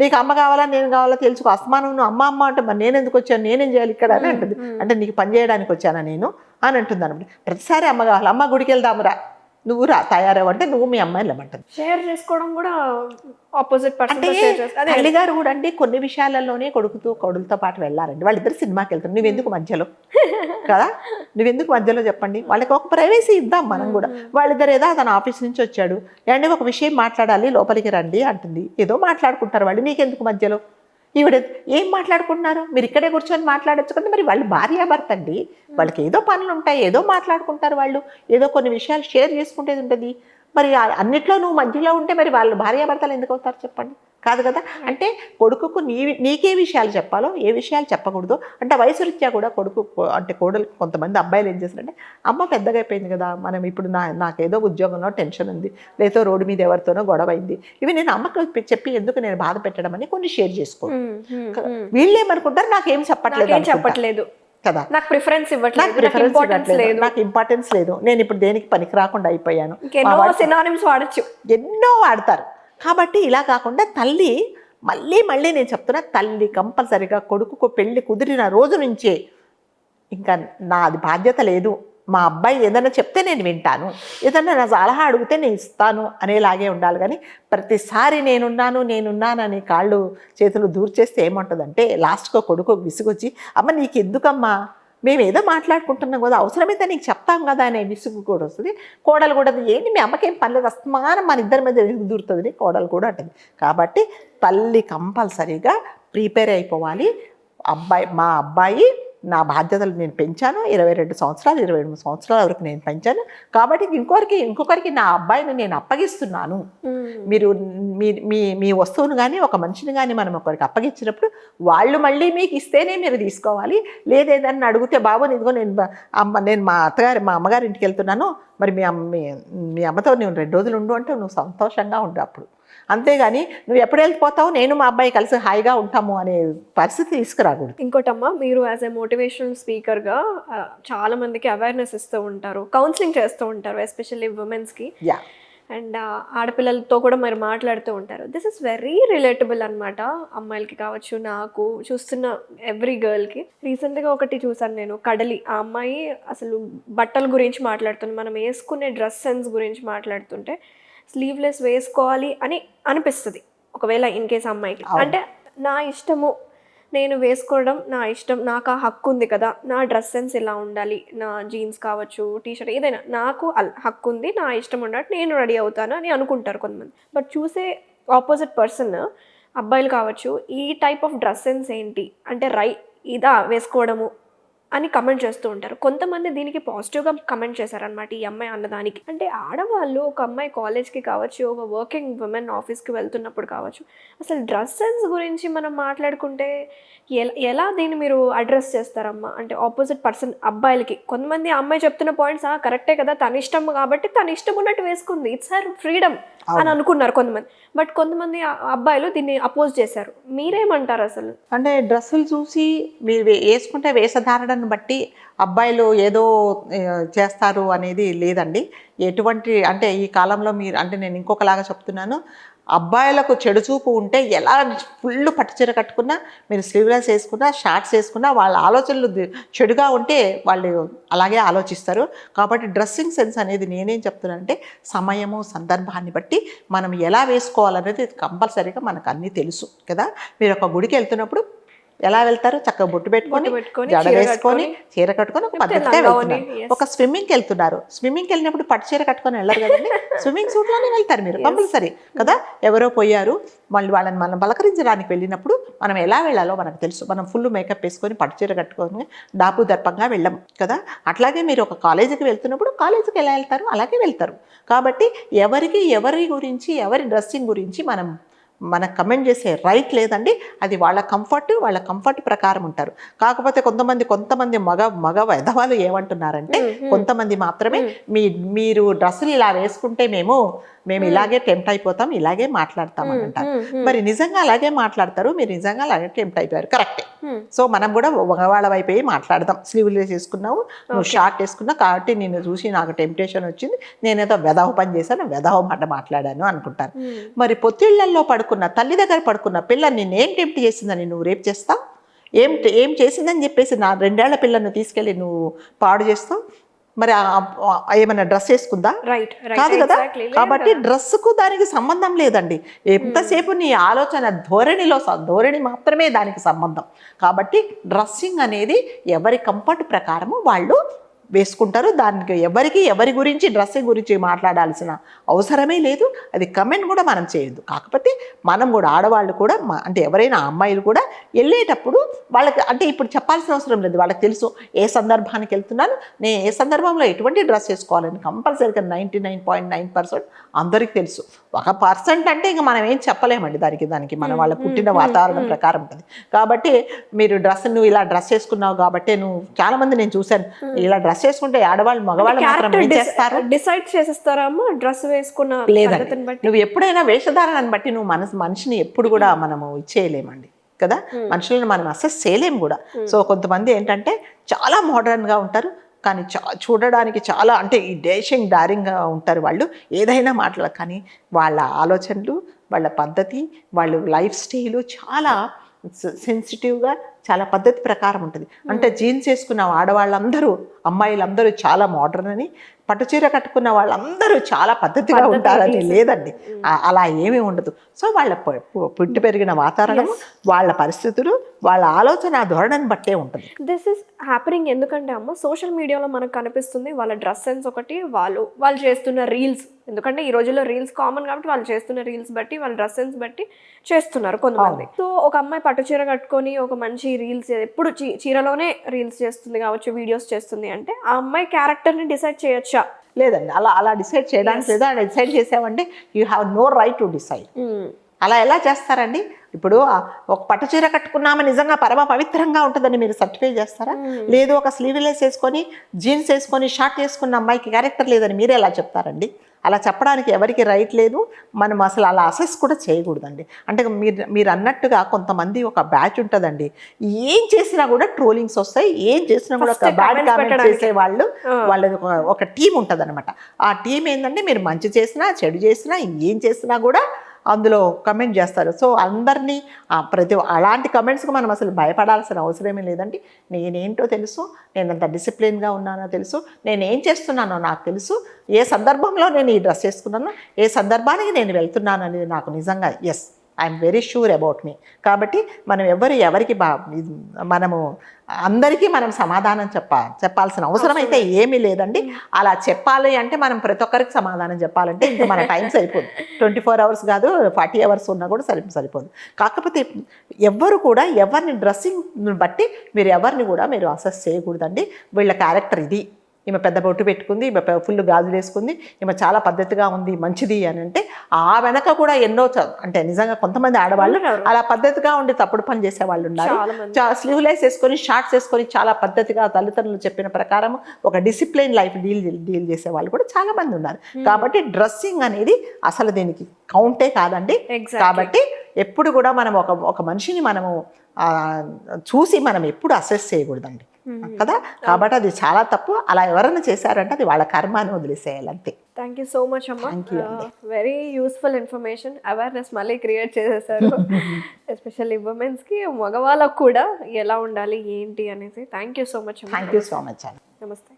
నీకు అమ్మ కావాలా నేను కావాలా తెలుసుకో, అస్మానం నువ్వు అమ్మ అంటే మరి నేను ఎందుకు వచ్చాను, నేనేం చేయాలి ఇక్కడ అని అంటుంది. అంటే నీకు పని చేయడానికి వచ్చానా నేను అని అంటుంది అనమాట. ప్రతిసారి అమ్మ కావాలి, అమ్మ గుడికి వెళ్దామురా, నువ్వు రా తయారవ్వంటే నువ్వు మీ అమ్మాయిని లేమంటుంది.
షేర్ చేసుకోవడం కూడా ఆపోజిట్
అంటే తల్లిగారు కూడా అండి కొన్ని విషయాలలోనే కొడుకుతో పాటు వెళ్ళాలండి. వాళ్ళిద్దరు సినిమాకి వెళ్తారు, నువ్వెందుకు మధ్యలో కదా, నువ్వెందుకు మధ్యలో చెప్పండి, వాళ్ళకి ఒక ప్రైవసీ ఇద్దాం మనం కూడా. వాళ్ళిద్దరు ఏదో అతను ఆఫీస్ నుంచి వచ్చాడు అండి ఒక విషయం మాట్లాడాలి లోపలికి రండి అంటుంది, ఏదో మాట్లాడుకుంటారు వాళ్ళు, నీకెందుకు మధ్యలో, ఈవిడ ఏం మాట్లాడుకుంటున్నారు, మీరు ఇక్కడే కూర్చొని మాట్లాడచ్చు కదా. మరి వాళ్ళు భార్యాభర్త అండి, వాళ్ళకి ఏదో పనులు ఉంటాయి, ఏదో మాట్లాడుకుంటారు వాళ్ళు, ఏదో కొన్ని విషయాలు షేర్ చేసుకుంటేది ఉంటుంది. మరి అన్నిట్లో నువ్వు మధ్యలో ఉంటే మరి వాళ్ళు భార్యాభర్తలు ఎందుకు అవుతారు చెప్పండి, కాదు కదా. అంటే కొడుకుకు నీకే విషయాలు చెప్పాలో ఏ విషయాలు చెప్పకూడదు అంటే వయసు రీత్యా కూడా కొడుకు అంటే కోడలు కొంతమంది అబ్బాయిలు ఏం చేస్తారంటే, అమ్మ పెద్దగా అయిపోయింది కదా, మనం ఇప్పుడు నాకేదో ఉద్యోగంలో టెన్షన్ ఉంది, లేదో రోడ్డు మీద ఎవరితోనో గొడవ అయింది, ఇవి నేను అమ్మకి చెప్పి ఎందుకు నేను బాధ పెట్టడం అని కొన్ని షేర్ చేసుకోండి. వీళ్ళేమనుకుంటారు నాకేం చెప్పట్లేదు కదా,
నాకు ప్రిఫరెన్స్ ఇవ్వట్లేదు,
నాకు ఇంపార్టెన్స్ లేదు, నేను ఇప్పుడు దేనికి పనికి రాకుండా అయిపోయాను, ఎన్నో వాడతారు. కాబట్టి ఇలా కాకుండా తల్లి మళ్ళీ నేను చెప్తున్నా, తల్లి కంపల్సరిగా కొడుకు పెళ్లి కుదిరిన రోజు నుంచే ఇంకా నాది బాధ్యత లేదు, మా అబ్బాయి ఏదైనా చెప్తే నేను వింటాను, ఏదన్నా నా సలహా అడిగితే నేను ఇస్తాను అనేలాగే ఉండాలి. కానీ ప్రతిసారి నేనున్నాను అని కాళ్ళు చేతులు దూర్చేస్తే ఏముంటుందంటే లాస్ట్గా కొడుకు విసుగొచ్చి, అమ్మ నీకు ఎందుకమ్మా, మేము ఏదో మాట్లాడుకుంటున్నాం కదా, అవసరమైతే నీకు చెప్తాం కదా అనే విసుగు కూడా వస్తుంది. కోడలు కూడా ఏంటి మీ అమ్మకేం పర్లేదు, అస్తమానం మన ఇద్దరి మీద విసుగు దూరుతుంది కోడలు కూడా అంటుంది. కాబట్టి తల్లి కంపల్సరీగా ప్రిపేర్ అయిపోవాలి. మా అబ్బాయి నా బాధ్యతలు నేను పెంచాను, 22 సంవత్సరాలు 23 సంవత్సరాల వరకు నేను పెంచాను, కాబట్టి ఇంకొకరికి నా అబ్బాయిని నేను అప్పగిస్తున్నాను. మీరు మీ వస్తువును కానీ ఒక మనిషిని కానీ మనం ఒకరికి అప్పగించినప్పుడు వాళ్ళు మళ్ళీ మీకు ఇస్తేనే మీరు తీసుకోవాలి. లేదేదన్నా అడిగితే బాబు ఇదిగో నేను మా అమ్మగారి ఇంటికి వెళ్తున్నాను, మరి మీ అమ్మతో నువ్వు 2 రోజులు ఉండు అంటే నువ్వు సంతోషంగా ఉండు అప్పుడు. అంతేగాని నువ్వు ఎప్పుడు వెళ్ళిపోతావు నేను మా అబ్బాయి కలిసి హాయిగా ఉంటాము అనే పరిస్థితి తీసుకురాకూడదు.
ఇంకోటమ్మా, మీరు యాజ్ ఎ మోటివేషనల్ స్పీకర్గా చాలా మందికి అవేర్నెస్ ఇస్తూ ఉంటారు, కౌన్సిలింగ్ చేస్తూ ఉంటారు, ఎస్పెషల్లీ ఉమెన్స్కి అండ్ ఆడపిల్లలతో కూడా మీరు మాట్లాడుతూ ఉంటారు. దిస్ ఇస్ వెరీ రిలేటబుల్ అనమాట, అమ్మాయిలకి కావచ్చు, నాకు చూస్తున్న ఎవ్రీ గర్ల్కి. రీసెంట్గా ఒకటి చూసాను నేను, కడలి, ఆ అమ్మాయి అసలు బట్టల గురించి మాట్లాడుతుంది, మనం వేసుకునే డ్రెస్ సెన్స్ గురించి మాట్లాడుతుంటే స్లీవ్లెస్ వేసుకోవాలి అని అనిపిస్తుంది ఒకవేళ ఇన్ కేస్ అమ్మాయికి. అంటే నా ఇష్టము, నేను వేసుకోవడం నా ఇష్టం, నాకు ఆ హక్కు ఉంది కదా, నా డ్రెస్ సెన్స్ ఇలా ఉండాలి, నా జీన్స్ కావచ్చు టీషర్ట్ ఏదైనా నాకు హక్కు ఉంది, నా ఇష్టం ఉన్నట్టు నేను రెడీ అవుతాను అని అనుకుంటారు కొంతమంది. బట్ చూసే ఆపోజిట్ పర్సన్ అబ్బాయిలు కావచ్చు ఈ టైప్ ఆఫ్ డ్రెస్ సెన్స్ ఏంటి అంటే ఇదా వేసుకోవడము అని కమెంట్ చేస్తూ ఉంటారు. కొంతమంది దీనికి పాజిటివ్గా కమెంట్ చేశారనమాట ఈ అమ్మాయి అన్నదానికి. అంటే ఆడవాళ్ళు ఒక అమ్మాయి కాలేజ్కి కావచ్చు, ఒక వర్కింగ్ ఉమెన్ ఆఫీస్కి వెళ్తున్నప్పుడు కావచ్చు, అసలు డ్రెస్ సెన్స్ గురించి మనం మాట్లాడుకుంటే ఎలా దీన్ని మీరు అడ్రస్ చేస్తారమ్మా? అంటే ఆపోజిట్ పర్సన్ అబ్బాయిలకి కొంతమంది ఆ అమ్మాయి చెప్తున్న పాయింట్స్ కరెక్టే కదా, తన ఇష్టం కాబట్టి తన ఇష్టం ఉన్నట్టు వేసుకుంది, ఇట్స్ హర్ ఫ్రీడమ్ అని అనుకున్నారు కొంతమంది. బట్ కొంతమంది అబ్బాయిలు దీన్ని అపోజ్ చేశారు. మీరేమంటారు అసలు?
అంటే డ్రెస్సులు చూసి మీరు వేసుకుంటే వేషధారణను బట్టి అబ్బాయిలు ఏదో చేస్తారు అనేది లేదండి. ఎటువంటి అంటే ఈ కాలంలో మీరు అంటే నేను ఇంకొకలాగా చెప్తున్నాను, అబ్బాయిలకు చెడు చూపు ఉంటే ఎలా ఫుల్ పట్టుచీర కట్టుకున్నా, మీరు స్లీవ్లెస్ వేసుకున్నా, షార్ట్స్ వేసుకున్నా, వాళ్ళ ఆలోచనలు చెడుగా ఉంటే వాళ్ళు అలాగే ఆలోచిస్తారు. కాబట్టి డ్రెస్సింగ్ సెన్స్ అనేది నేనేం చెప్తున్నాను అంటే సమయము సందర్భాన్ని బట్టి మనం ఎలా వేసుకోవాలనేది కంపల్సరీగా మనకు అన్నీ తెలుసు కదా. మీరు ఒక గుడికి వెళ్తున్నప్పుడు ఎలా వెళ్తారు? చక్కగా బొట్టు పెట్టుకొని జడ వేసుకొని చీర కట్టుకొని ఒక పద్ధతిగా వెళ్తున్నారు. ఒక స్విమ్మింగ్కి వెళ్తున్నారు, స్విమ్మింగ్కి వెళ్ళినప్పుడు పట్టు చీర కట్టుకొని వెళ్ళరు కదండి, స్విమ్మింగ్ సూట్లోనే వెళ్తారు మీరు కంపల్సరీ కదా. ఎవరో పోయారు, మళ్ళీ వాళ్ళని మనం పలకరించడానికి వెళ్ళినప్పుడు మనం ఎలా వెళ్ళాలో మనకు తెలుసు. మనం ఫుల్ మేకప్ వేసుకొని పట్టు చీర కట్టుకొని దాపు దర్పంగా వెళ్ళం కదా. అట్లాగే మీరు ఒక కాలేజీకి వెళ్తున్నప్పుడు కాలేజీకి ఎలా వెళ్తారు అలాగే వెళ్తారు. కాబట్టి ఎవరి గురించి ఎవరి డ్రెస్సింగ్ గురించి మనకు కమెంట్ చేసే రైట్ లేదండి. అది వాళ్ళ కంఫర్ట్ ప్రకారం ఉంటారు. కాకపోతే కొంతమంది మగ వెధవాలు ఏమంటున్నారంటే కొంతమంది మాత్రమే మీరు డ్రెస్సులు ఇలా వేసుకుంటే మేము ఇలాగే టెంప్ట్ అయిపోతాం, ఇలాగే మాట్లాడతాం అని అంటారు. మరి నిజంగా అలాగే మాట్లాడతారు, మీరు నిజంగా అలాగే టెంప్ట్ అయిపోయారు, కరెక్టే. సో మనం కూడా మగవాళ్ళ వైపు మాట్లాడదాం. స్లీవ్లు వేసుకున్నావు, నువ్వు షార్ట్ వేసుకున్నావు కాబట్టి నిన్ను చూసి నాకు టెంప్టేషన్ వచ్చింది, నేనేదో వెధవ పని చేశాను, వెధవ మాట మాట్లాడాను అనుకుంటారు. మరి పొత్తిళ్లల్లో పడుకున్న తల్లి దగ్గర పడుకున్న పిల్ల నిన్నేం టెంప్ట్ చేసిందని నువ్వు రేపు చేస్తావు? ఏం చేసిందని చెప్పేసి నా 2 ఏళ్ల పిల్లను తీసుకెళ్ళి నువ్వు పాడు చేస్తావు? మరి ఏమైనా డ్రెస్ వేసుకుందా? కాదు కదా. కాబట్టి డ్రెస్సుకు దానికి సంబంధం లేదండి. ఎంతసేపు నీ ఆలోచన ధోరణి మాత్రమే దానికి సంబంధం. కాబట్టి డ్రెస్సింగ్ అనేది ఎవరి కంఫర్ట్ ప్రకారము వాళ్ళు వేసుకుంటారు. దానికి ఎవరి గురించి డ్రెస్సింగ్ గురించి మాట్లాడాల్సిన అవసరమే లేదు. అది కమెంట్ కూడా మనం చేయొద్దు. కాకపోతే మనం కూడా ఆడవాళ్ళు కూడా అంటే ఎవరైనా అమ్మాయిలు కూడా వెళ్ళేటప్పుడు వాళ్ళకి అంటే ఇప్పుడు చెప్పాల్సిన అవసరం లేదు, వాళ్ళకి తెలుసు ఏ సందర్భానికి వెళ్తున్నాను, నేను ఏ సందర్భంలో ఎటువంటి డ్రెస్ వేసుకోవాలని కంపల్సరీగా 99.9% అందరికీ తెలుసు. 1% అంటే ఇంకా మనం ఏం చెప్పలేమండి దానికి మన వాళ్ళ పుట్టిన వాతావరణం ప్రకారం ఉంటుంది. కాబట్టి మీరు నువ్వు ఇలా డ్రెస్ వేసుకున్నావు కాబట్టి నువ్వు చాలా మంది నేను చూశాను ఇలా డ్రెస్ వేసుకుంటే ఆడవాళ్ళు మగవాళ్ళు మాత్రం ఏం చేస్తారు?
డిసైడ్ చేసేస్తారా అమ్మా డ్రెస్ వేసుకున్న?
లేదండి, నువ్వు ఎప్పుడైనా వేషధారణను బట్టి నువ్వు మనిషిని ఎప్పుడు కూడా మనము ఇచ్చేయలేమండి కదా. మనుషులను మనం అసెస్ చేయలేము కూడా. సో కొంతమంది ఏంటంటే చాలా మోడర్న్గా ఉంటారు, కానీ చూడడానికి చాలా అంటే ఈ డారింగ్గా ఉంటారు. వాళ్ళు ఏదైనా మాట్లాడాలి, కానీ వాళ్ళ ఆలోచనలు, వాళ్ళ పద్ధతి, వాళ్ళు లైఫ్ స్టైలు చాలా సెన్సిటివ్గా చాలా పద్ధతి ప్రకారం ఉంటుంది. అంటే జీన్స్ వేసుకున్న ఆడవాళ్ళందరూ అమ్మాయిలందరూ చాలా మోడర్న్ అని, పట్టుచీర కట్టుకున్న వాళ్ళందరూ చాలా పద్ధతిగా ఉంటారని లేదండి, అలా ఏమీ ఉండదు. సో వాళ్ళ పుట్టి పెరిగిన వాతావరణం, వాళ్ళ పరిస్థితులు, వాళ్ళ ఆలోచన ధోరణిని బట్టే ఉంటుంది.
దిస్ ఇస్ హ్యాపెనింగ్ ఎందుకంటే అమ్మ సోషల్ మీడియాలో మనకు కనిపిస్తుంది వాళ్ళ డ్రెస్ సెన్స్ ఒకటి, వాళ్ళు చేస్తున్న రీల్స్. ఎందుకంటే ఈ రోజుల్లో రీల్స్ కామన్ కాబట్టి వాళ్ళు చేస్తున్న రీల్స్ బట్టి వాళ్ళ డ్రెస్ సెన్స్ బట్టి చేస్తున్నారు కొంతమంది. సో ఒక అమ్మాయి పట్టుచీర కట్టుకొని ఒక మంచి రీల్స్ ఎప్పుడు చీరలోనే రీల్స్ చేస్తుంది కావచ్చు, వీడియోస్ చేస్తుంది అంటే ఆ అమ్మాయి క్యారెక్టర్ని డిసైడ్ చేయొచ్చా?
లేదండి, అలా డిసైడ్ చేయడానికి లేదా డిసైడ్ చేసామంటే you have no right to decide. అలా ఎలా చేస్తారండి? ఇప్పుడు ఒక పట్టు చీర కట్టుకున్నామని నిజంగా పరమ పవిత్రంగా ఉంటుందని మీరు సర్టిఫై చేస్తారా? లేదు, ఒక స్లీవ్లెస్ వేసుకొని జీన్స్ వేసుకొని షార్ట్ వేసుకున్న అమ్మాయికి క్యారెక్టర్ లేదని మీరే ఎలా చెప్తారండి? అలా చెప్పడానికి ఎవరికి రైట్ లేదు. మనం అసలు అలా అసెస్ కూడా చేయకూడదండి. అంటే మీరు అన్నట్టుగా కొంతమంది ఒక బ్యాచ్ ఉంటుందండి, ఏం చేసినా కూడా ట్రోలింగ్స్ వస్తాయి, ఏం చేసినా కూడా ఒక బ్యాడ్ కామెంట్ చేసేవాళ్ళు, వాళ్ళది ఒక టీం ఉంటుంది అనమాట. ఆ టీం ఏంటంటే మీరు మంచి చేసినా చెడు చేసినా ఏం చేసినా కూడా అందులో కమెంట్ చేస్తారు. సో అందరినీ అలాంటి కమెంట్స్కి మనం అసలు భయపడాల్సిన అవసరమే లేదండి. నేనేంటో తెలుసు, నేను అంత డిసిప్లిన్గా ఉన్నానో తెలుసు, నేనేం చేస్తున్నానో నాకు తెలుసు, ఏ సందర్భంలో నేను ఈ డ్రెస్ వేసుకున్నానో, ఏ సందర్భానికి నేను వెళ్తున్నాను అనేది నాకు నిజంగా
I'm very sure about me. కాబట్టి మనం ఎవరికి మనము అందరికీ మనం సమాధానం చెప్పాల్సిన అవసరం అయితే ఏమీ లేదండి. అలా చెప్పాలి అంటే మనం ప్రతి ఒక్కరికి సమాధానం చెప్పాలంటే ఇంకా మన టైం సరిపోదు. 24 hours కాదు, 40 hours ఉన్నా కూడా సరిపోదు. కాకపోతే ఎవ్వరు కూడా ఎవరిని డ్రెస్సింగ్ బట్టి మీరు ఎవరిని కూడా మీరు అసెస్ చేయకూడదండి. వీళ్ళ క్యారెక్టర్ ఇది, ఈమె పెద్ద బొట్టు పెట్టుకుంది, ఈమె ఫుల్ గాజులు వేసుకుంది, ఈమె చాలా పద్ధతిగా ఉంది, మంచిది అని అంటే ఆ వెనక కూడా ఎన్నో అంటే నిజంగా కొంతమంది ఆడవాళ్ళు అలా పద్ధతిగా ఉండి తప్పుడు పని చేసే వాళ్ళు ఉన్నారు. స్లీవ్లెస్ వేసుకొని షార్ట్స్ వేసుకొని చాలా పద్ధతిగా తల్లిదండ్రులు చెప్పిన ప్రకారం ఒక డిసిప్లిన్ లైఫ్ డీల్ చేసే వాళ్ళు కూడా చాలా మంది ఉన్నారు. కాబట్టి డ్రెస్సింగ్ అనేది అసలు దీనికి కౌంటే కాదండి. కాబట్టి ఎప్పుడు కూడా మనం ఒక మనిషిని మనము చూసి మనం ఎప్పుడు అసెస్ చేయకూడదండి కదా. కాబట్టి అది చాలా తప్పు. అలా ఎవరైనా చేశారంటే అది వాళ్ళ కర్మ అని వదిలేసేయాలి అంతే.
థ్యాంక్ యూ సో మచ్ అమ్మా. వెరీ యూస్ఫుల్ ఇన్ఫర్మేషన్, అవేర్నెస్ మళ్ళీ క్రియేట్ చేసేసారు. ఎస్పెషల్లీ ఉమెన్స్కి, మగవాళ్ళకు కూడా ఎలా ఉండాలి ఏంటి అనేసి. థ్యాంక్ యూ సో మచ్ అమ్మా.
థ్యాంక్ యూ సో మచ్ అండి.
నమస్తే.